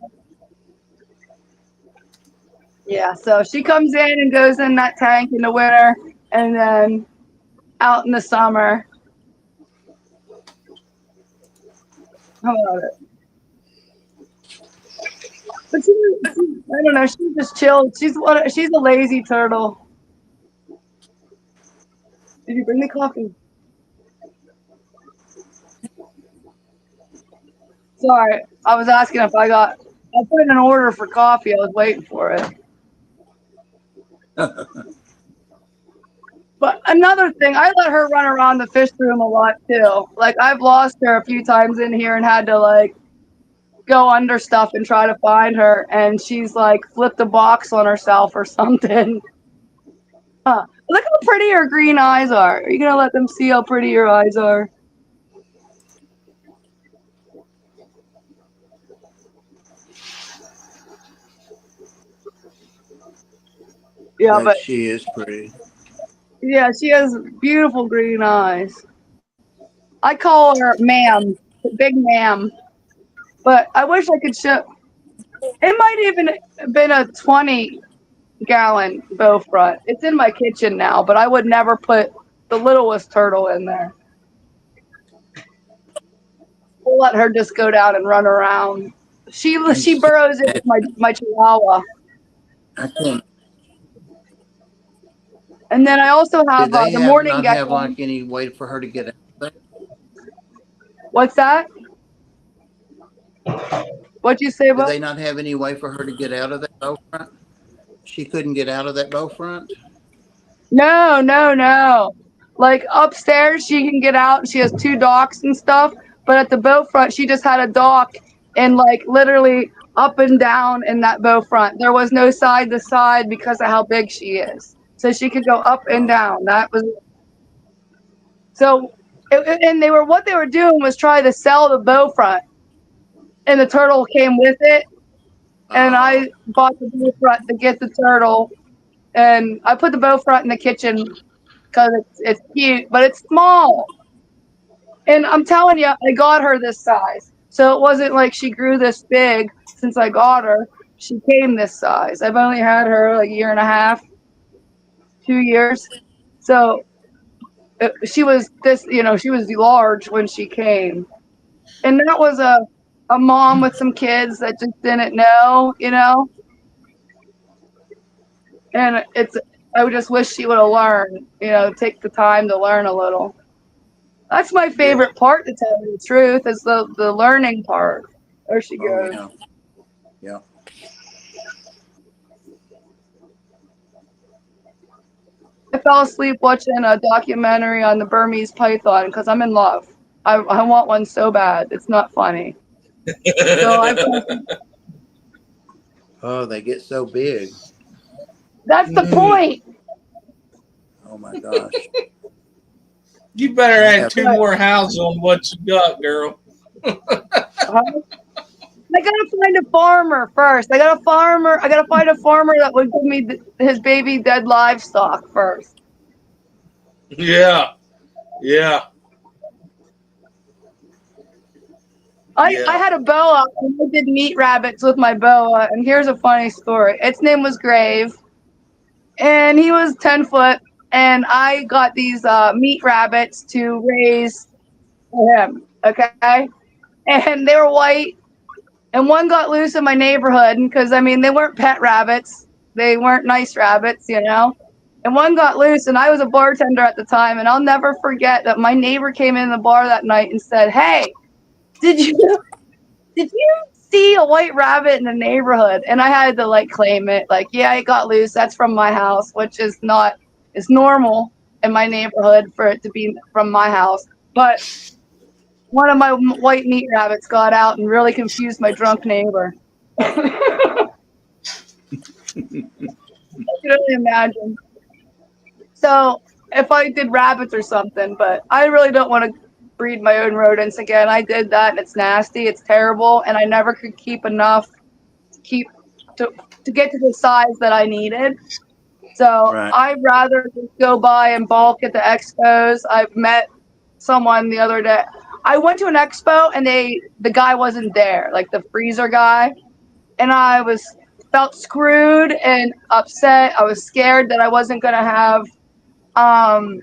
Yeah, so she comes in and goes in that tank in the winter, and then out in the summer. How about it? But I don't know. She's just chilled. She's a lazy turtle. Did you bring me coffee? Sorry, I was asking if I put in an order for coffee. I was waiting for it. But another thing, I let her run around the fish room a lot too. Like I've lost her a few times in here and had to like go under stuff and try to find her, and she's like flipped a box on herself or something. Huh. Look how pretty her green eyes are. Are you gonna let them see how pretty your eyes are? Yeah, But but she is pretty. yeah, she has beautiful green eyes. I call her ma'am, big ma'am. But I wish I could show. It might even have been a 20-gallon bow front. It's in my kitchen now, but I would never put the littlest turtle in there. We'll let her just go down and run around. And She she, burrows in with my chihuahua. I think, And then I also did have they the have morning not have gecko. like any way for her to get out of there? What's that? What'd you say Did about? they not have any way for her to get out of that bow front? She couldn't get out of that bow front? No, no, no. Like upstairs, she can get out. She has 2 docks and stuff. But at the bow front, she just had a dock and like literally up and down in that bow front. There was no side to side because of how big she is. So she could go up and down. That was so. And what they were doing was try to sell the bow front, and the turtle came with it. And Uh, I bought the bow front to get the turtle, and I put the bow front in the kitchen because it's cute, but it's small. And I'm telling you, I got her this size. So it wasn't like she grew this big since I got her. She came this size. I've only had her like a year and a half, 2 years. So she was she was large when she came. And that was a mom with some kids that just didn't know. And I just wish she would have learned, take the time to learn a little. That's my yeah. favorite part, to tell you the truth, is the learning part. There she Oh, goes. yeah. Yeah. I fell asleep watching a documentary on the Burmese python because I'm in love. I want one so bad. It's not funny. So Oh, they get so big. that's the point. Oh my gosh. You better add Yeah. 2 more houses on what you got, girl. I gotta find a farmer first. I gotta find a farmer that would give me his baby dead livestock first. Yeah. Yeah. I had a boa and I did meat rabbits with my boa, and here's a funny story. Its name was Grave, and he was 10 foot, and I got these meat rabbits to raise for him. Okay, and they were white, and one got loose in my neighborhood because I mean they weren't pet rabbits, they weren't nice rabbits, you know. And one got loose, and I was a bartender at the time, and I'll never forget that my neighbor came in the bar that night and said, "Hey, did you did you see a white rabbit in the neighborhood?" And I had to like claim it, like, yeah, it got loose. That's from my house, which is not it's normal in my neighborhood for it to be from my house. But one of my white meat rabbits got out and really confused my drunk neighbor. I can only imagine. So if I did rabbits or something, but I really don't want to breed my own rodents again. I did that and it's nasty, it's terrible, and I never could keep enough to keep to get to the size that I needed. So Right. I'd rather just go by and bulk at the expos. I've met someone the other day. I went to an expo and the guy wasn't there, like the freezer guy, and I felt screwed and upset. I was scared that I wasn't gonna have um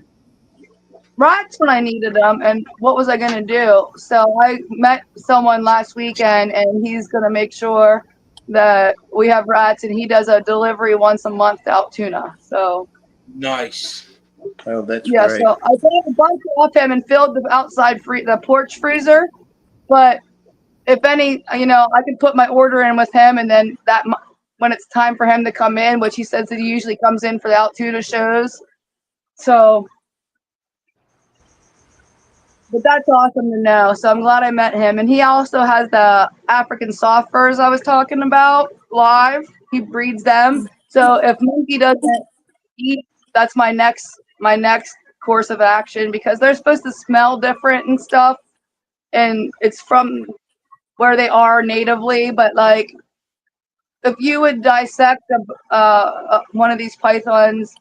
rats when I needed them, and what was I gonna do? So I met someone last weekend, and he's gonna make sure that we have rats, and he does a delivery once a month to Altoona. So Nice. Oh, that's yeah, great. so I bought a bunch off him and filled the the porch freezer. But if any, I could put my order in with him, and then when it's time for him to come in, which he says that he usually comes in for the Altoona shows. So, but that's awesome to know. So I'm glad I met him, and he also has the African soft furs I was talking about live. He breeds them. So if Monkey doesn't eat, that's my next course of action, because they're supposed to smell different and stuff, and it's from where they are natively. But like, if you would dissect one of these pythons,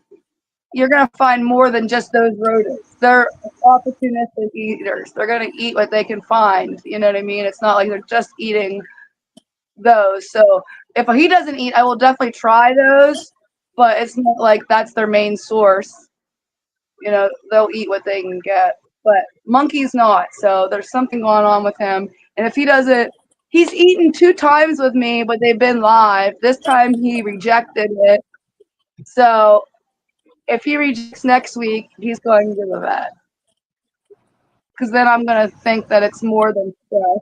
you're gonna find more than just those rodents. They're opportunistic eaters. They're gonna eat what they can find. You know what I mean? It's not like they're just eating those. So if he doesn't eat, I will definitely try those, but it's not like that's their main source. They'll eat what they can get. But Monkey's not, so there's something going on with him. And if he doesn't, he's eaten 2 times with me, but they've been live. This time he rejected it. So if he rejects next week, he's going to the vet. Because then I'm going to think that it's more than stress.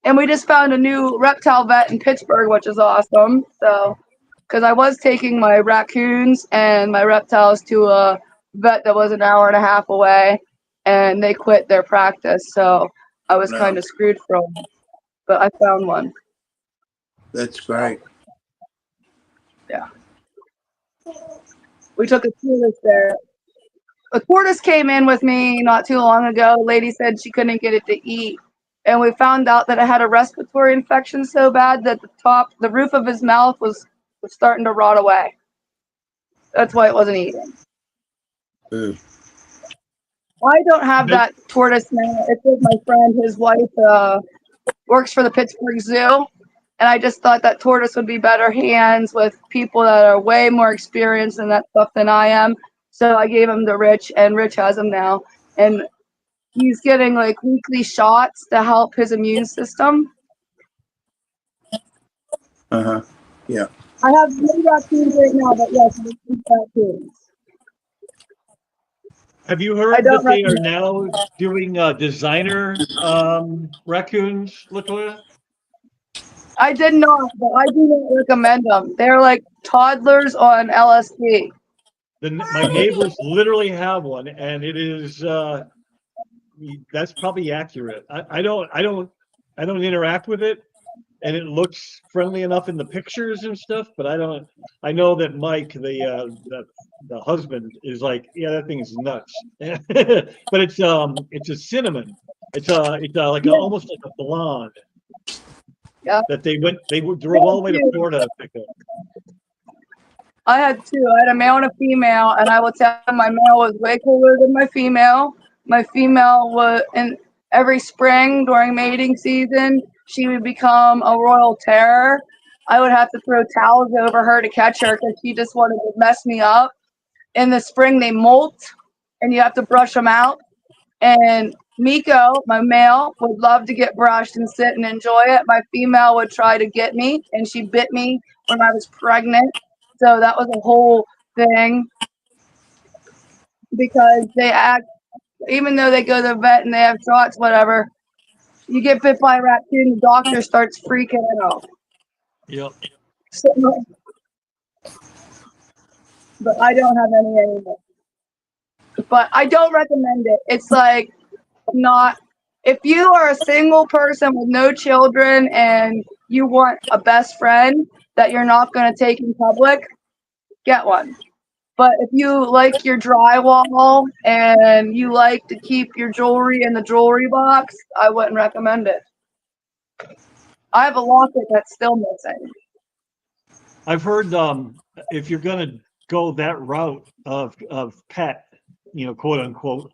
And we just found a new reptile vet in Pittsburgh, which is awesome. So, because I was taking my raccoons and my reptiles to a vet that was an hour and a half away, and they quit their practice. So I was kind of screwed from it. But I found one. That's great. Yeah. We took a tortoise there. A tortoise came in with me not too long ago. The lady said she couldn't get it to eat. And we found out that it had a respiratory infection so bad that the roof of his mouth was starting to rot away. That's why it wasn't eating. Ooh. I don't have that tortoise now. It's with my friend. His wife works for the Pittsburgh Zoo. And I just thought that tortoise would be better hands with people that are way more experienced in that stuff than I am. So I gave him to Rich, and Rich has him now. And he's getting like weekly shots to help his immune system. Yeah. I have no raccoons right now, but yes, I have raccoons. Have you heard that they are now doing designer raccoons, Latoya? I did not, but I do not recommend them. They're like toddlers on LSD. My neighbors literally have one, and it is that's probably accurate. I don't I don't interact with it, and it looks friendly enough in the pictures and stuff. But I don't. I know that Mike, the husband, is like, yeah, that thing is nuts. But it's a cinnamon. It's like Yeah. almost like a blonde. Yeah. That they drove all the way to Florida to pick up. I had two. I had a male and a female, and I will tell you, my male was way cooler than my female. My female was, and every spring during mating season, she would become a royal terror. I would have to throw towels over her to catch her because she just wanted to mess me up. In the spring, they molt, and you have to brush them out. And Miko, my male, would love to get brushed and sit and enjoy it. My female would try to get me, and she bit me when I was pregnant. So that was a whole thing because they act, even though they go to the vet and they have shots, whatever, you get bit by a raccoon, the doctor starts freaking out. Yep. So, but I don't have any anymore. But I don't recommend it. It's like not, if you are a single person with no children and you want a best friend that you're not going to take in public, get one. But if you like your drywall and you like to keep your jewelry in the jewelry box, I wouldn't recommend it. I have a locket that's still missing. I've heard if you're gonna go that route of pet, quote unquote,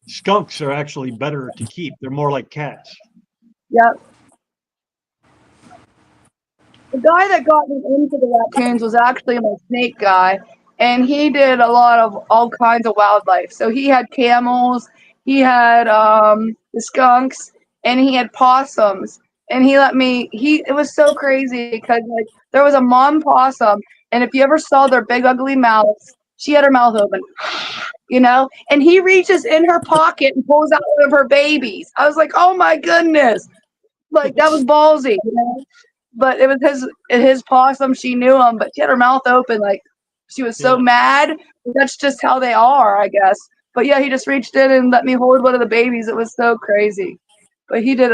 skunks are actually better to keep. They're more like cats. Yep. The guy that got me into the raccoons was actually my snake guy, and he did a lot of all kinds of wildlife. So he had camels, he had the skunks, and he had possums. And he let me. It was so crazy because like there was a mom possum, and if you ever saw their big ugly mouths, she had her mouth open, and he reaches in her pocket and pulls out one of her babies. I was like, oh my goodness, like that was ballsy. But it was his possum. She knew him, but she had her mouth open, like she was so mad. That's just how they are, I guess. But yeah, he just reached in and let me hold one of the babies. It was so crazy. But he did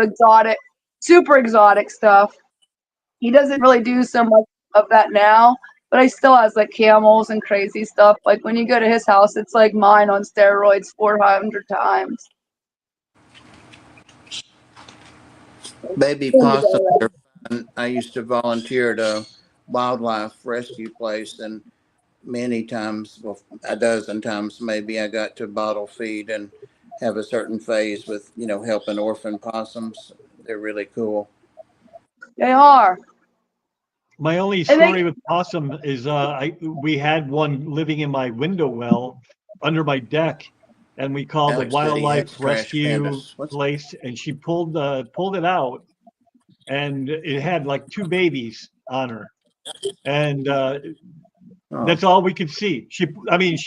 super exotic stuff. He doesn't really do so much of that now, but he still has like camels and crazy stuff. Like when you go to his house, it's like mine on steroids 400 times. Baby possums are fun. I used to volunteer at a wildlife rescue place, and many times, well, a dozen times maybe, I got to bottle feed and have a certain phase with, helping orphan possums. They're really cool. They are. My only story with possum is we had one living in my window well under my deck, and we called the Alex said he had wildlife trash rescue pandas. place, and she pulled it out, and it had like two babies on her, and that's all we could see. She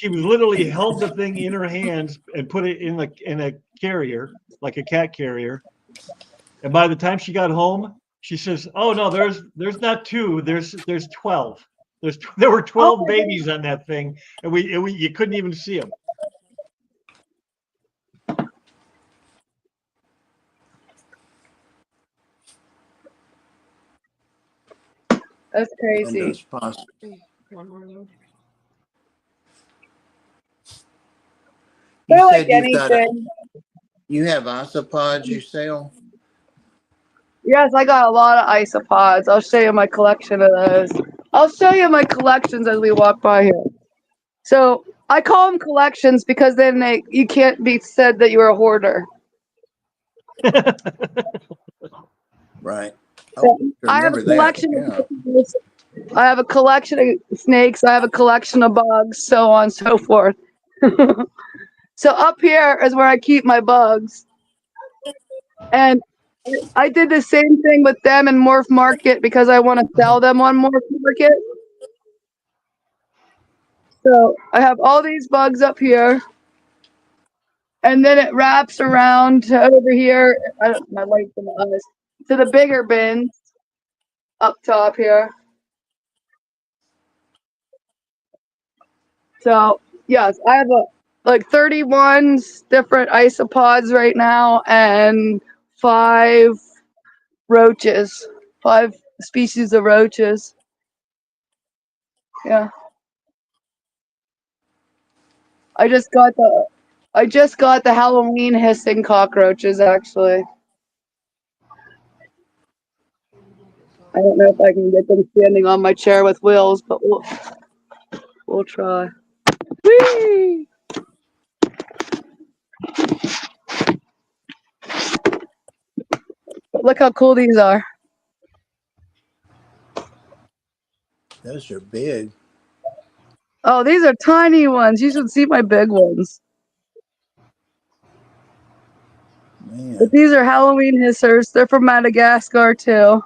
literally held the thing in her hands and put it in a carrier, like a cat carrier, and by the time she got home, she says, "Oh no, there's not two. There's 12. There were 12 babies on that thing, and you couldn't even see them." That's And crazy. those possums. You They're said like anything. you have isopods you sell? Yes, I got a lot of isopods. I'll show you my collection of those. I'll show you my collections as we walk by here. So I call them collections because then you can't be said that you're a hoarder. Right. So Oh, I have a remember that. collection Yeah. of I have a collection of snakes. I have a collection of bugs, so on and so forth. So up here is where I keep my bugs. And I did the same thing with them in Morph Market because I want to sell them on Morph Market. So I have all these bugs up here. And then it wraps around to over here. My light's in the eyes. To the bigger bins up top here. So yes, I have like 31 different isopods right now and 5 roaches, 5 species of roaches. Yeah. I just got the Halloween hissing cockroaches actually. I don't know if I can get them standing on my chair with wheels, but we'll try. Whee! Look how cool these are. Those are big. Oh, these are tiny ones. You should see my big ones. Man. But these are Halloween hissers. They're from Madagascar too.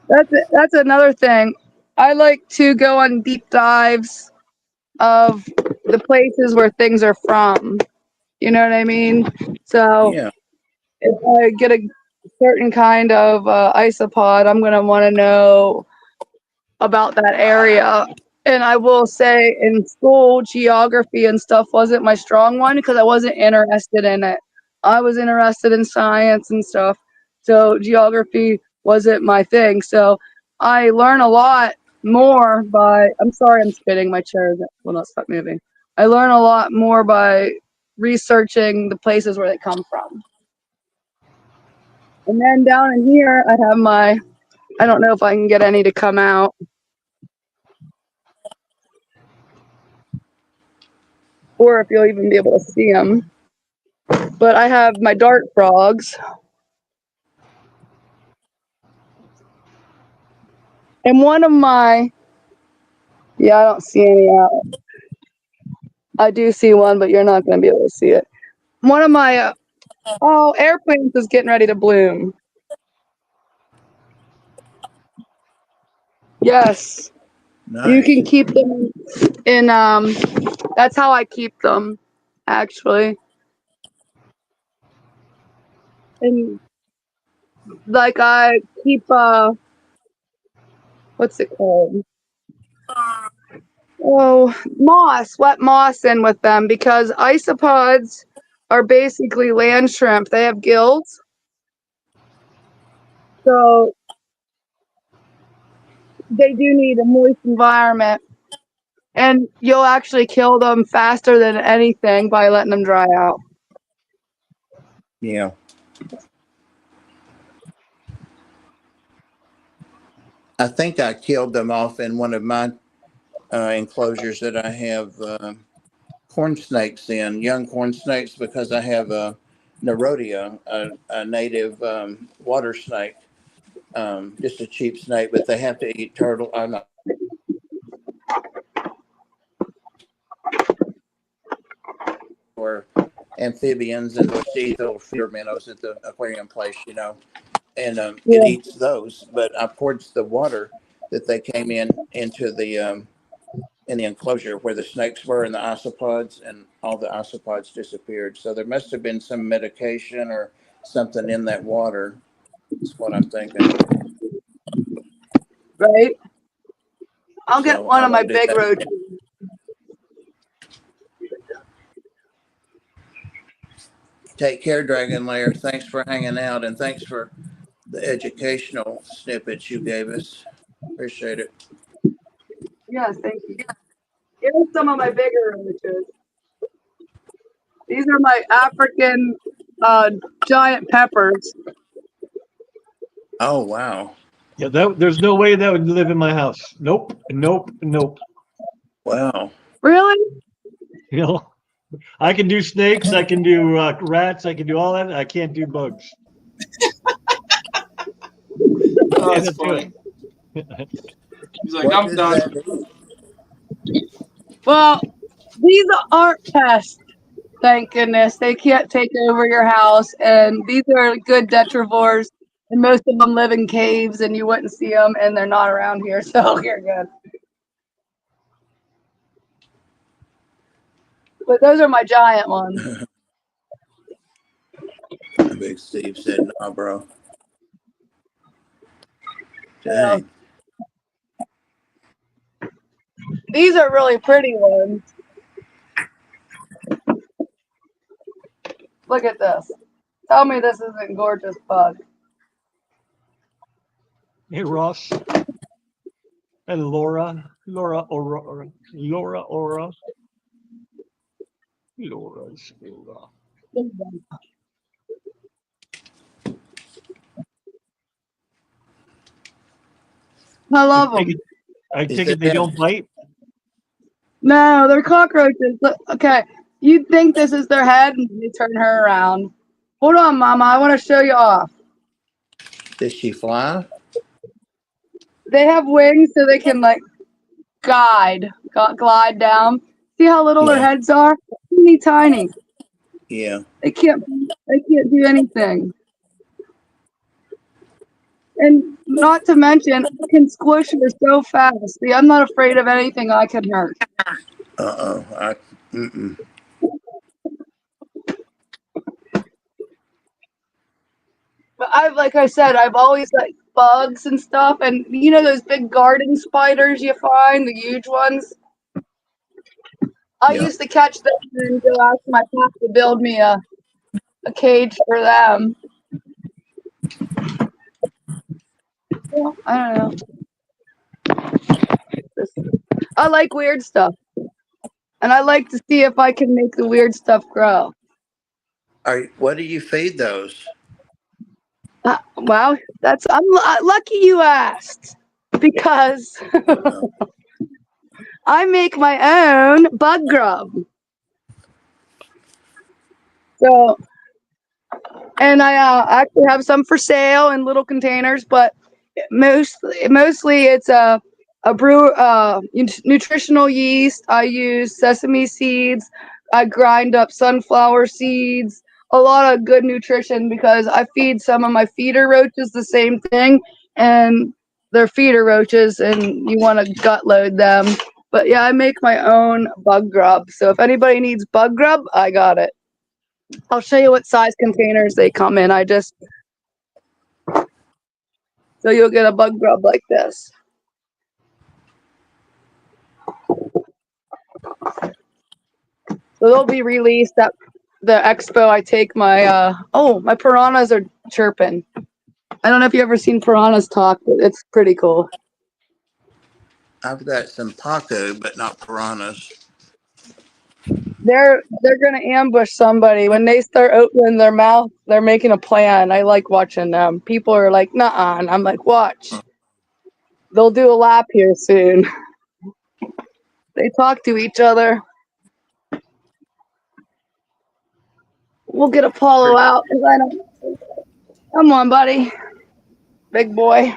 That's another thing. I like to go on deep dives of the places where things are from. You know what I mean? So Yeah. if I get a certain kind of isopod, I'm gonna want to know about that area. And I will say, in school, geography and stuff wasn't my strong one because I wasn't interested in it. I was interested in science and stuff, so geography wasn't my thing. So I learn a lot more by. I'm sorry, I'm spinning. My chair will not stop moving. I learn a lot more by researching the places where they come from. And then down in here, I have my. I don't know if I can get any to come out. Or if you'll even be able to see them. But I have my dart frogs. And one of my, yeah, I don't see any out. I do see one, but you're not going to be able to see it. One of my, airplanes is getting ready to bloom. Yes. Nice. You can keep them in, that's how I keep them, actually. And like I keep, what's it called? Oh, wet moss in with them because isopods are basically land shrimp. They have gills. So they do need a moist environment. And you'll actually kill them faster than anything by letting them dry out. Yeah. I think I killed them off in one of my enclosures that I have corn snakes in, young corn snakes, because I have a Nerodia, a native water snake, just a cheap snake, but they have to eat turtle. I'm not. Or amphibians and those little feeder minnows at the aquarium place, and Yeah. it eats those. But I poured the water that they came into the in the enclosure where the snakes were and the isopods, and all the isopods disappeared. So there must have been some medication or something in that water. That's what I'm thinking. Right? I'll get So one I of my won't do big that. roaches. Take care, Dragon Lair. Thanks for hanging out, and thanks for the educational snippets you gave us. Appreciate it. Yes, thank you. Here's some of my bigger roaches. These are my African giant peppers. Oh, wow. Yeah, there's no way that would live in my house. Nope, nope, nope. Wow. Really? You know, I can do snakes, I can do rats, I can do all that. I can't do bugs. Oh, Can't that's do funny. it. He's like, What I'm does done. that mean? Well, these aren't pests. Thank goodness. They can't take over your house. And these are good detrivores. And most of them live in caves and you wouldn't see them and they're not around here. So you're good. But those are my giant ones. Big Steve said, nah, bro. So Dang. these are really pretty ones. Look at this. Tell me this isn't gorgeous bug. Hey, Ross and Laura. Laura's Laura. I love them. I take it they don't bite? No, they're cockroaches. Look, okay, you'd think this is their head, and you turn her around. Hold on, Mama. I want to show you off. Does she fly? They have wings so they can like glide down. See how little their Yeah. heads are? Teeny tiny. Yeah. They can't do anything. And not to mention, I can squish her so fast. See, I'm not afraid of anything I can hurt. Mm-mm. But like I said, I've always liked bugs and stuff. And you know those big garden spiders you find, the huge ones? I Yeah. used to catch them and go ask my pop to build me a cage for them. Well, I don't know. I like weird stuff. And I like to see if I can make the weird stuff grow. What do you feed those? Wow, I'm lucky you asked, because I make my own bug grub. So, and I actually have some for sale in little containers, but mostly it's a nutritional yeast. I use sesame seeds. I grind up sunflower seeds. A lot of good nutrition, because I feed some of my feeder roaches the same thing, and they're feeder roaches, and you want to gut load them. But yeah, I make my own bug grub. So if anybody needs bug grub, I got it. I'll show you what size containers they come in. So you'll get a bug grub like this. So they'll be released at the expo. I take my my piranhas are chirping. I don't know if you ever seen piranhas talk, but it's pretty cool. I've got some Paco, but not piranhas. They're gonna ambush somebody when they start opening their mouth. They're making a plan. I like watching them. People are like, "Nuh-uh," and I'm like, "Watch. They'll do a lap here soon." They talk to each other. We'll get Apollo out. Come on, buddy. Big boy.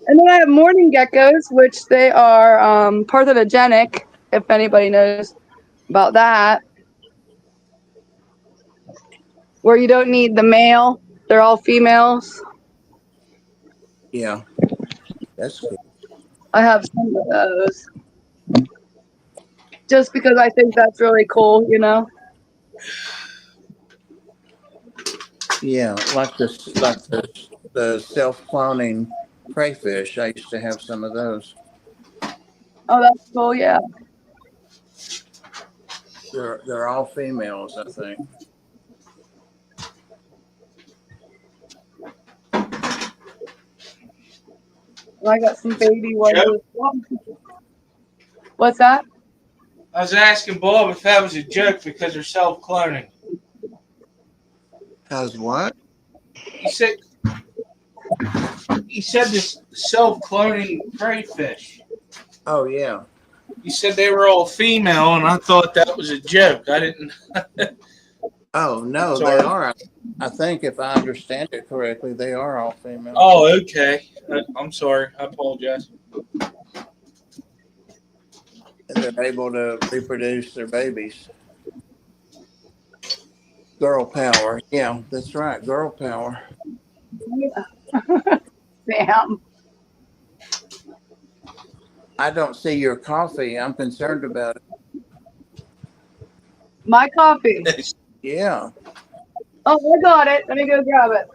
And then I have morning geckos, which they are parthenogenic, if anybody knows about that. Where you don't need the male. They're all females. Yeah. That's cool. I have some of those. Just because I think that's really cool, you know? Yeah, like the self-cloning crayfish. I used to have some of those. Oh, that's cool, yeah. They're all females, I think. And I got some baby ones as well. What's that? I was asking Bob if that was a joke because they're self-cloning. How's what? He said this self-cloning crayfish. Oh yeah. You said they were all female, and I thought that was a joke. I didn't. Oh no, Sorry. they are. I think if I understand it correctly, they are all females. Oh, okay. I'm sorry. I apologize. And they're able to reproduce their babies. Girl power. Yeah, that's right. Girl power. Yeah. Damn. I don't see your coffee. I'm concerned about it. My coffee. Yeah. Oh, I got it. Let me go grab it.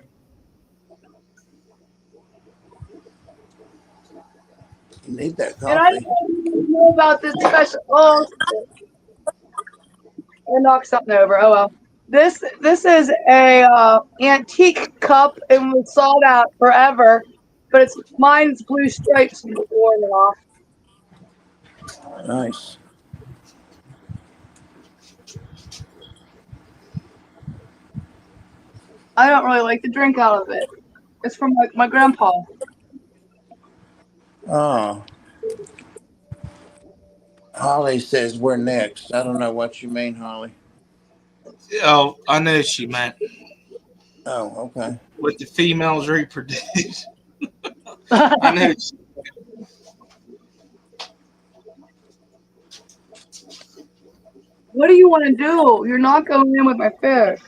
You need that And I coffee. don't know about this special. Oh, I knocked something over. Oh well. This is a antique cup and was sold out forever, but it's mine's blue stripes and worn it off. Nice. I don't really like to drink out of it. It's from my grandpa. Oh, Holly says we're next. I don't know what you mean, Holly. Oh, I know she meant Oh, okay. with the females reproduce. I know. What do you want to do? You're not going in with my fish.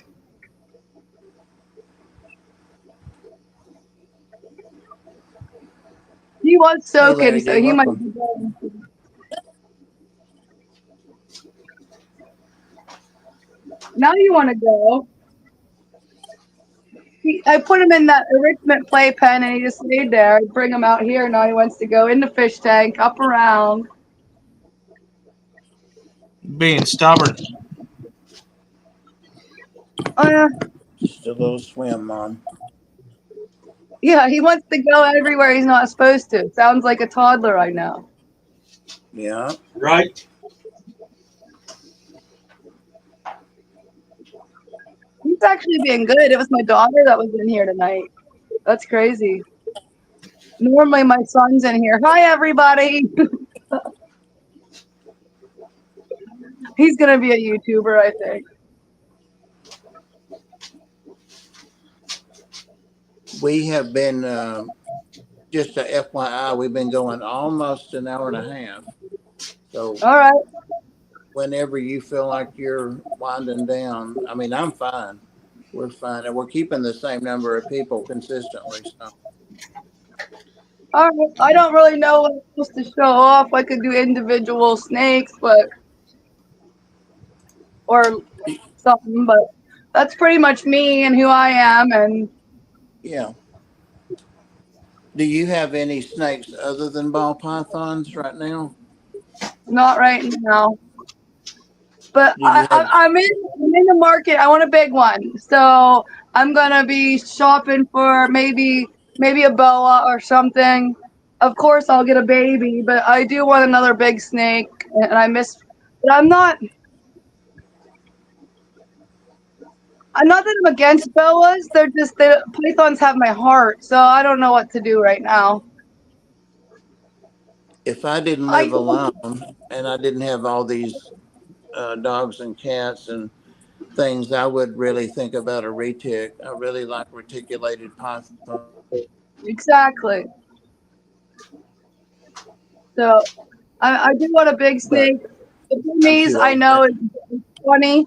He was Hey, soaking, Larry so D, he might welcome. be going. Now you want to go. I put him in that enrichment playpen and he just stayed there. I bring him out here. Now he wants to go in the fish tank, up around. Being stubborn. Oh, yeah. Just a little swim, Mom. Yeah, he wants to go everywhere he's not supposed to. Sounds like a toddler right now. Yeah. Right. He's actually being good. It was my daughter that was in here tonight. That's crazy. Normally my son's in here. Hi, everybody. He's going to be a YouTuber, I think. We have been, just a FYI, we've been going almost an hour and a half. So All right. whenever you feel like you're winding down, I mean, I'm fine. We're fine. And we're keeping the same number of people consistently. So All right. I don't really know what I'm supposed to show off. I could do individual snakes, but or something, but that's pretty much me and who I am. And yeah. Do you have any snakes other than ball pythons right now? not right now. But Do you have, I'm in the market. I want a big one, so I'm gonna be shopping for maybe a boa or something. Of course, I'll get a baby, but I do want another big snake, and I miss. But I'm not. I'm not that I'm against boas. They're just the pythons have my heart, so I don't know what to do right now. if I didn't I live alone and I didn't have all these dogs and cats and things, I would really think about a retic. I really like reticulated python. exactly. So I do want a big But snake. The I'm Burmese, too I old now. know, is 20.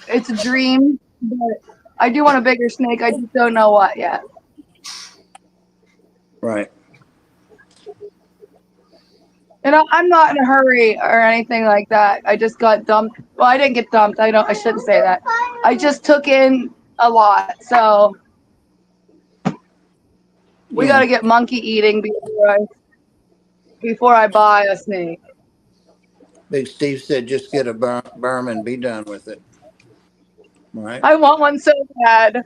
It's a dream, but I do want a bigger snake. I just don't know what yet. Right. And I'm not in a hurry or anything like that. I just got dumped. Well, I didn't get dumped. I shouldn't say that. I just took in a lot. So we got Yeah. to get monkey eating before I buy a snake. Big Steve said just get a berm and be done with it. Right. I want one so bad.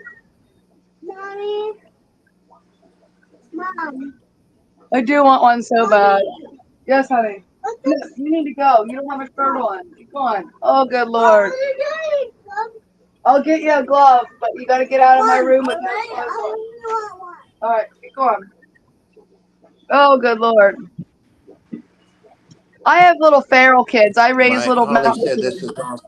Mommy, Mom. I do want one so bad. Yes, honey. What No, the you need to go. You don't have a shirt on. Come on. Oh, good Lord. are you doing? I'll get you a glove, but you got to get out of my room with no I clothes on. only want one. All right, go on. Oh, good Lord. I have little feral kids. I raise Right. little Holly mountain said kids. this is awesome.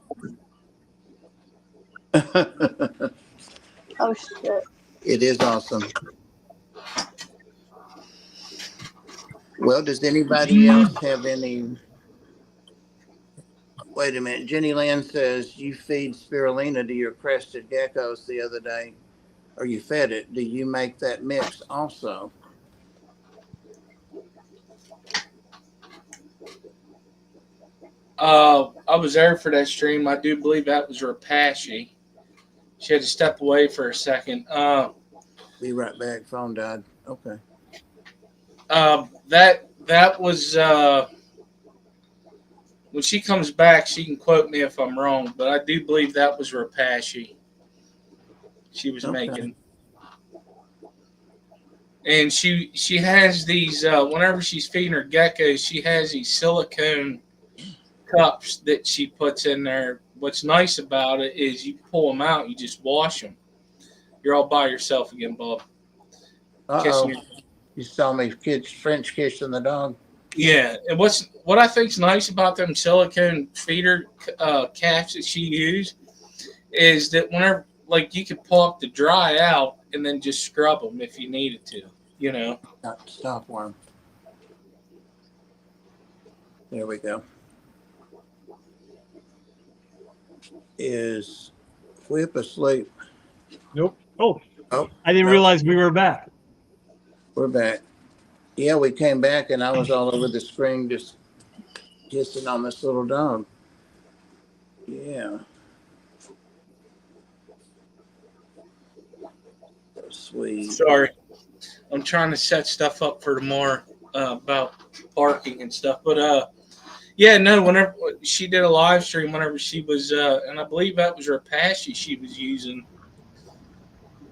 Oh, shit. It is awesome. Well, does anybody else have any? Wait a minute. Jenny Lynn says you feed spirulina to your crested geckos the other day, or you fed it. Do you make that mix also? I was there for that stream. I do believe that was Rapashi. She had to step away for a second. Be right back. Phone died. Okay. That was when she comes back, she can quote me if I'm wrong, but I do believe that was Rapashi she was Okay. making. And she has these whenever she's feeding her geckos, she has these silicone cups that she puts in there. What's nice about it is you pull them out, you just wash them. You're all by yourself again, Bob. Kissing Uh-oh. your You saw me French kissing the dog. Yeah, and what I think's nice about them silicone feeder caps that she used is that whenever, like, you could pull up the dry out and then just scrub them if you needed to, you know. Stop worm. There we go. Is Whip asleep? Nope. Oh, Oh, I didn't no, realize we were back. we're back. Yeah, we came back and I was all over the screen just kissing on this little dog. Yeah. Sweet. Sorry, I'm trying to set stuff up for tomorrow about parking and stuff. But yeah, no. Whenever she did a live stream, whenever she was, and I believe that was her Apache she was using.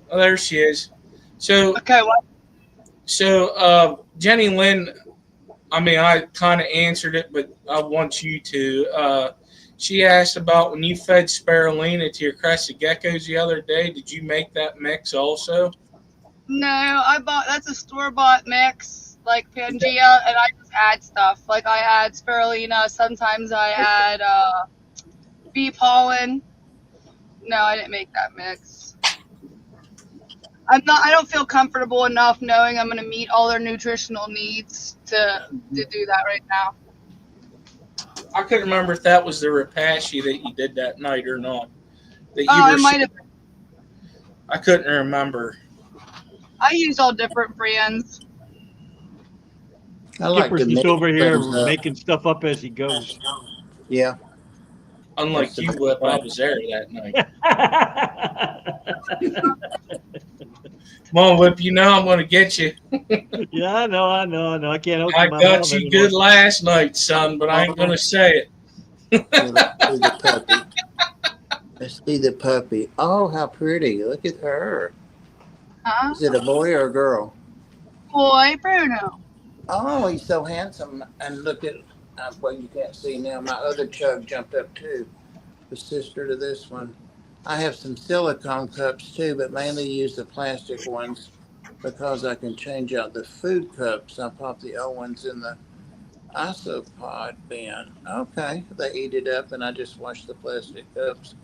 Oh, there she is. So Okay, what? So, Jenny Lynn, I mean, I kind of answered it, but I want you to. She asked about when you fed spirulina to your crested geckos the other day. Did you make that mix also? No, that's a store-bought mix, like Pangea, and I just add stuff. Like I add spirulina, sometimes I add bee pollen. No, I didn't make that mix. I don't feel comfortable enough knowing I'm going to meet all their nutritional needs to do that right now. I couldn't remember if that was the Rapashi that you did that night or not. That you Oh, were. it might have. I couldn't remember. I use all different brands. I like Skipper's to just mix over here things up. making stuff up as he goes. Yeah. Unlike That's you, the Whip, I best. was there that night. Come on, Whip. You know I'm going to get you. Yeah, I know. I can't open I my got mouth you anymore. good last night, son, but I ain't going to say it. Yeah, let's see the puppy. Let's see the puppy. Oh, how pretty. Look at her. Huh? Is it a boy or a girl? Boy, Bruno. Oh, he's so handsome. And look at, well, you can't see now. My other chug jumped up too. The sister to this one. I have some silicone cups too, but mainly use the plastic ones because I can change out the food cups. I pop the old ones in the isopod bin. Okay, they eat it up and I just wash the plastic cups.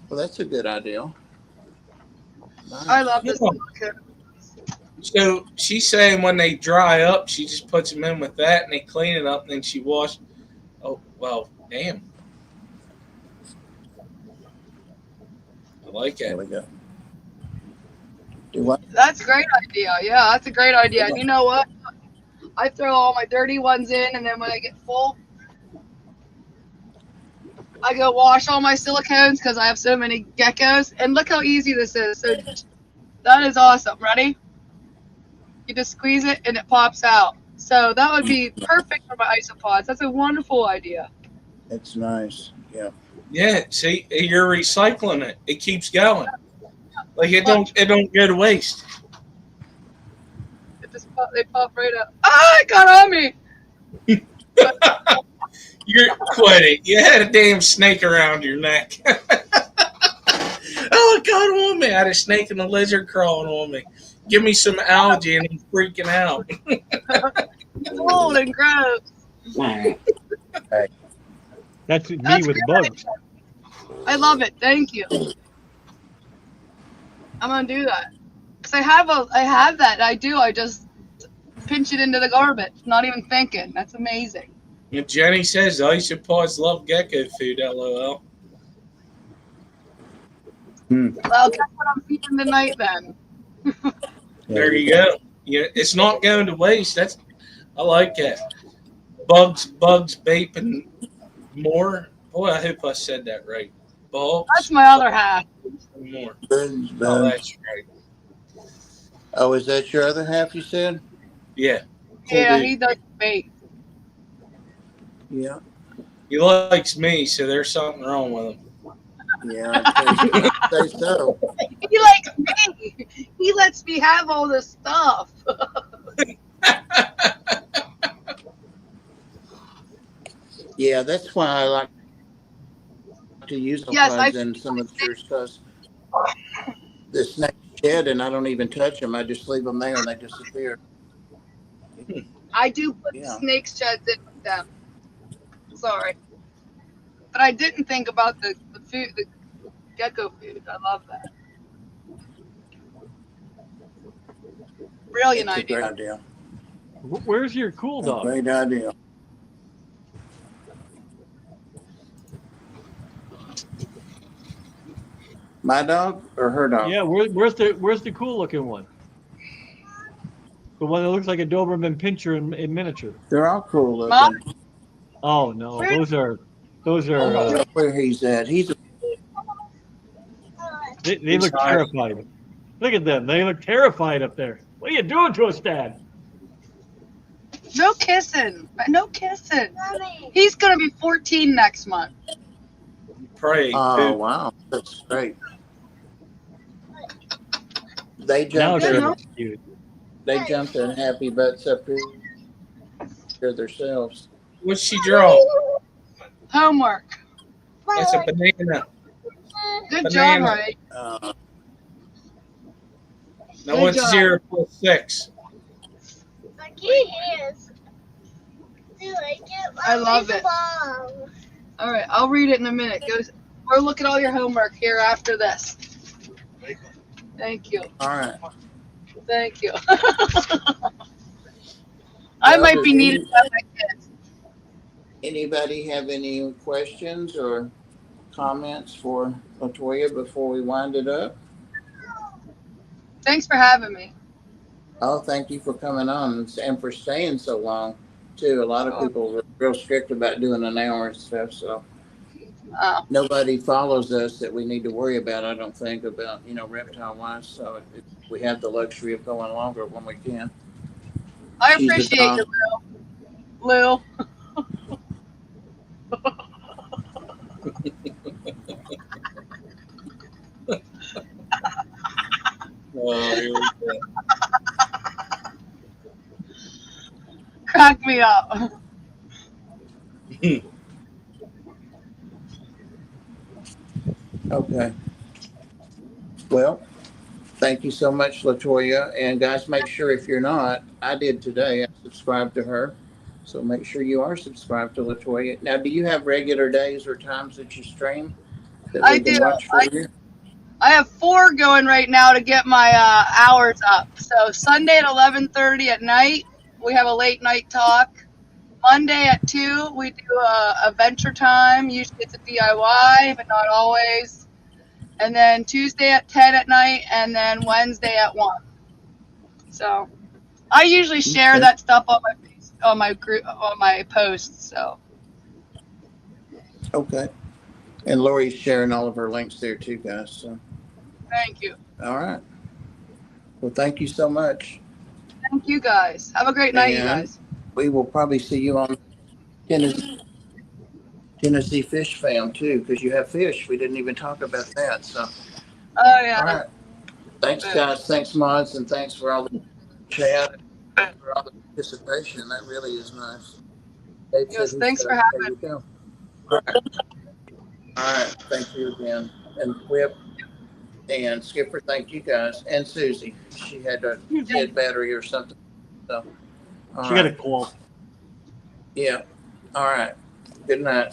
Well, that's a good idea. Nice. I love this. Yeah. So she's saying when they dry up, she just puts them in with that and they clean it up and then she washes. Oh, well, damn. I like There it. we go. Do what? That's a great idea. Yeah, that's a great idea. And you know what? I throw all my dirty ones in, and then when I get full, I go wash all my silicones because I have so many geckos. And look how easy this is. So that is awesome. Ready? You just squeeze it and it pops out. So that would be perfect for my isopods. That's a wonderful idea. It's nice. Yeah. Yeah, see, you're recycling it. It keeps going. Like it don't go to waste. They pop right up. Ah, it got on me. You're quitting. You had a damn snake around your neck. Oh, it got on me. I had a snake and a lizard crawling on me. Give me some algae and I'm freaking out. It's old and gross. That's me That's with great. bugs. I love it. Thank you. I'm gonna do that. Cause I have that. I do. I just pinch it into the garbage. Not even thinking. That's amazing. And Jenny says isopods love gecko food. LOL. Well, guess what I'm feeding tonight then? There you go. Yeah, it's not going to waste. I like that. Bugs, vape, and more. Boy, I hope I said that right. Bugs. That's my other half. And more. Bugs, Oh, bugs. that's right. Oh, is that your other half you said? Yeah. Cool Yeah, dude. he does bait. Yeah. He likes me, so there's something wrong with him. Yeah, I'd say so. He likes me. He lets me have all this stuff. Yeah, that's why I like to use Yes, plugs in some of the chairs, because the snakes shed and I don't even touch them. I just leave them there and they disappear. I do put Yeah. snake sheds in with them. Sorry. But I didn't think about the food, the gecko food. I love that. Brilliant It's a idea. great idea. Where's your cool A dog? great idea. My dog or her dog? Yeah, where's the cool looking one? The one that looks like a Doberman Pinscher in miniature. They're all cool looking. Mom? Oh no, Where- those are I don't know where he's at. He's they look terrified. Look at them. They look terrified up there. What are you doing to us, Dad? No kissing. No kissing. Mommy. He's going to be 14 next month. Pray. oh Poop. wow, that's great. They Now jumped she in. looks cute. They jumped in happy butts up here themselves. What's she draw? Homework. That's a banana. Good Banana. job, Ray. Now Good what's job. 0 plus 6? My key is. Do I get my I love it. baseball? All right, I'll read it in a minute. Go look at all your homework here after this. Thank you. All right. Thank you. I might be does needed by my kids. Anybody have any questions or comments for Latoya before we wind it up? Thanks for having me. Oh, thank you for coming on and for staying so long too. A lot of people were real strict about doing an hour and stuff, so Oh, nobody follows us that we need to worry about, I don't think, about, reptile wise. So we have the luxury of going longer when we can. I She's a appreciate you, dog. Lou. Oh, here we go. Crack me up. Okay. Well, thank you so much, Latoya. And guys, make sure if you're not, I did today, I subscribed to her. So make sure you are subscribed to Latoya. Now, do you have regular days or times that you stream that we I can do. watch for you? I have 4 going right now to get my hours up. So Sunday at 11:30 at night, we have a late night talk. Monday at 2, we do a adventure time. Usually it's a DIY, but not always. And then Tuesday at 10 at night, and then Wednesday at 1. So I usually share Okay. that stuff on my group, on my posts. So Okay. And Lori's sharing all of her links there too, guys. So, thank you. all right. Well, thank you so much. Thank you guys. Have a great night, you And guys. we will probably see you on Tennessee Fish Fam too, because you have fish. We didn't even talk about that. So, Oh yeah. all right. Thanks, guys. Thanks, mods, and thanks for all the chat and for all the participation. That really is nice. Dave Yes, said thanks he's for there having you go. All right. All right. Thank you again. And Whip and Skipper, thank you guys. And Susie. She had a dead battery or something. So, all She got a right. cold. Yeah. All right. Good night.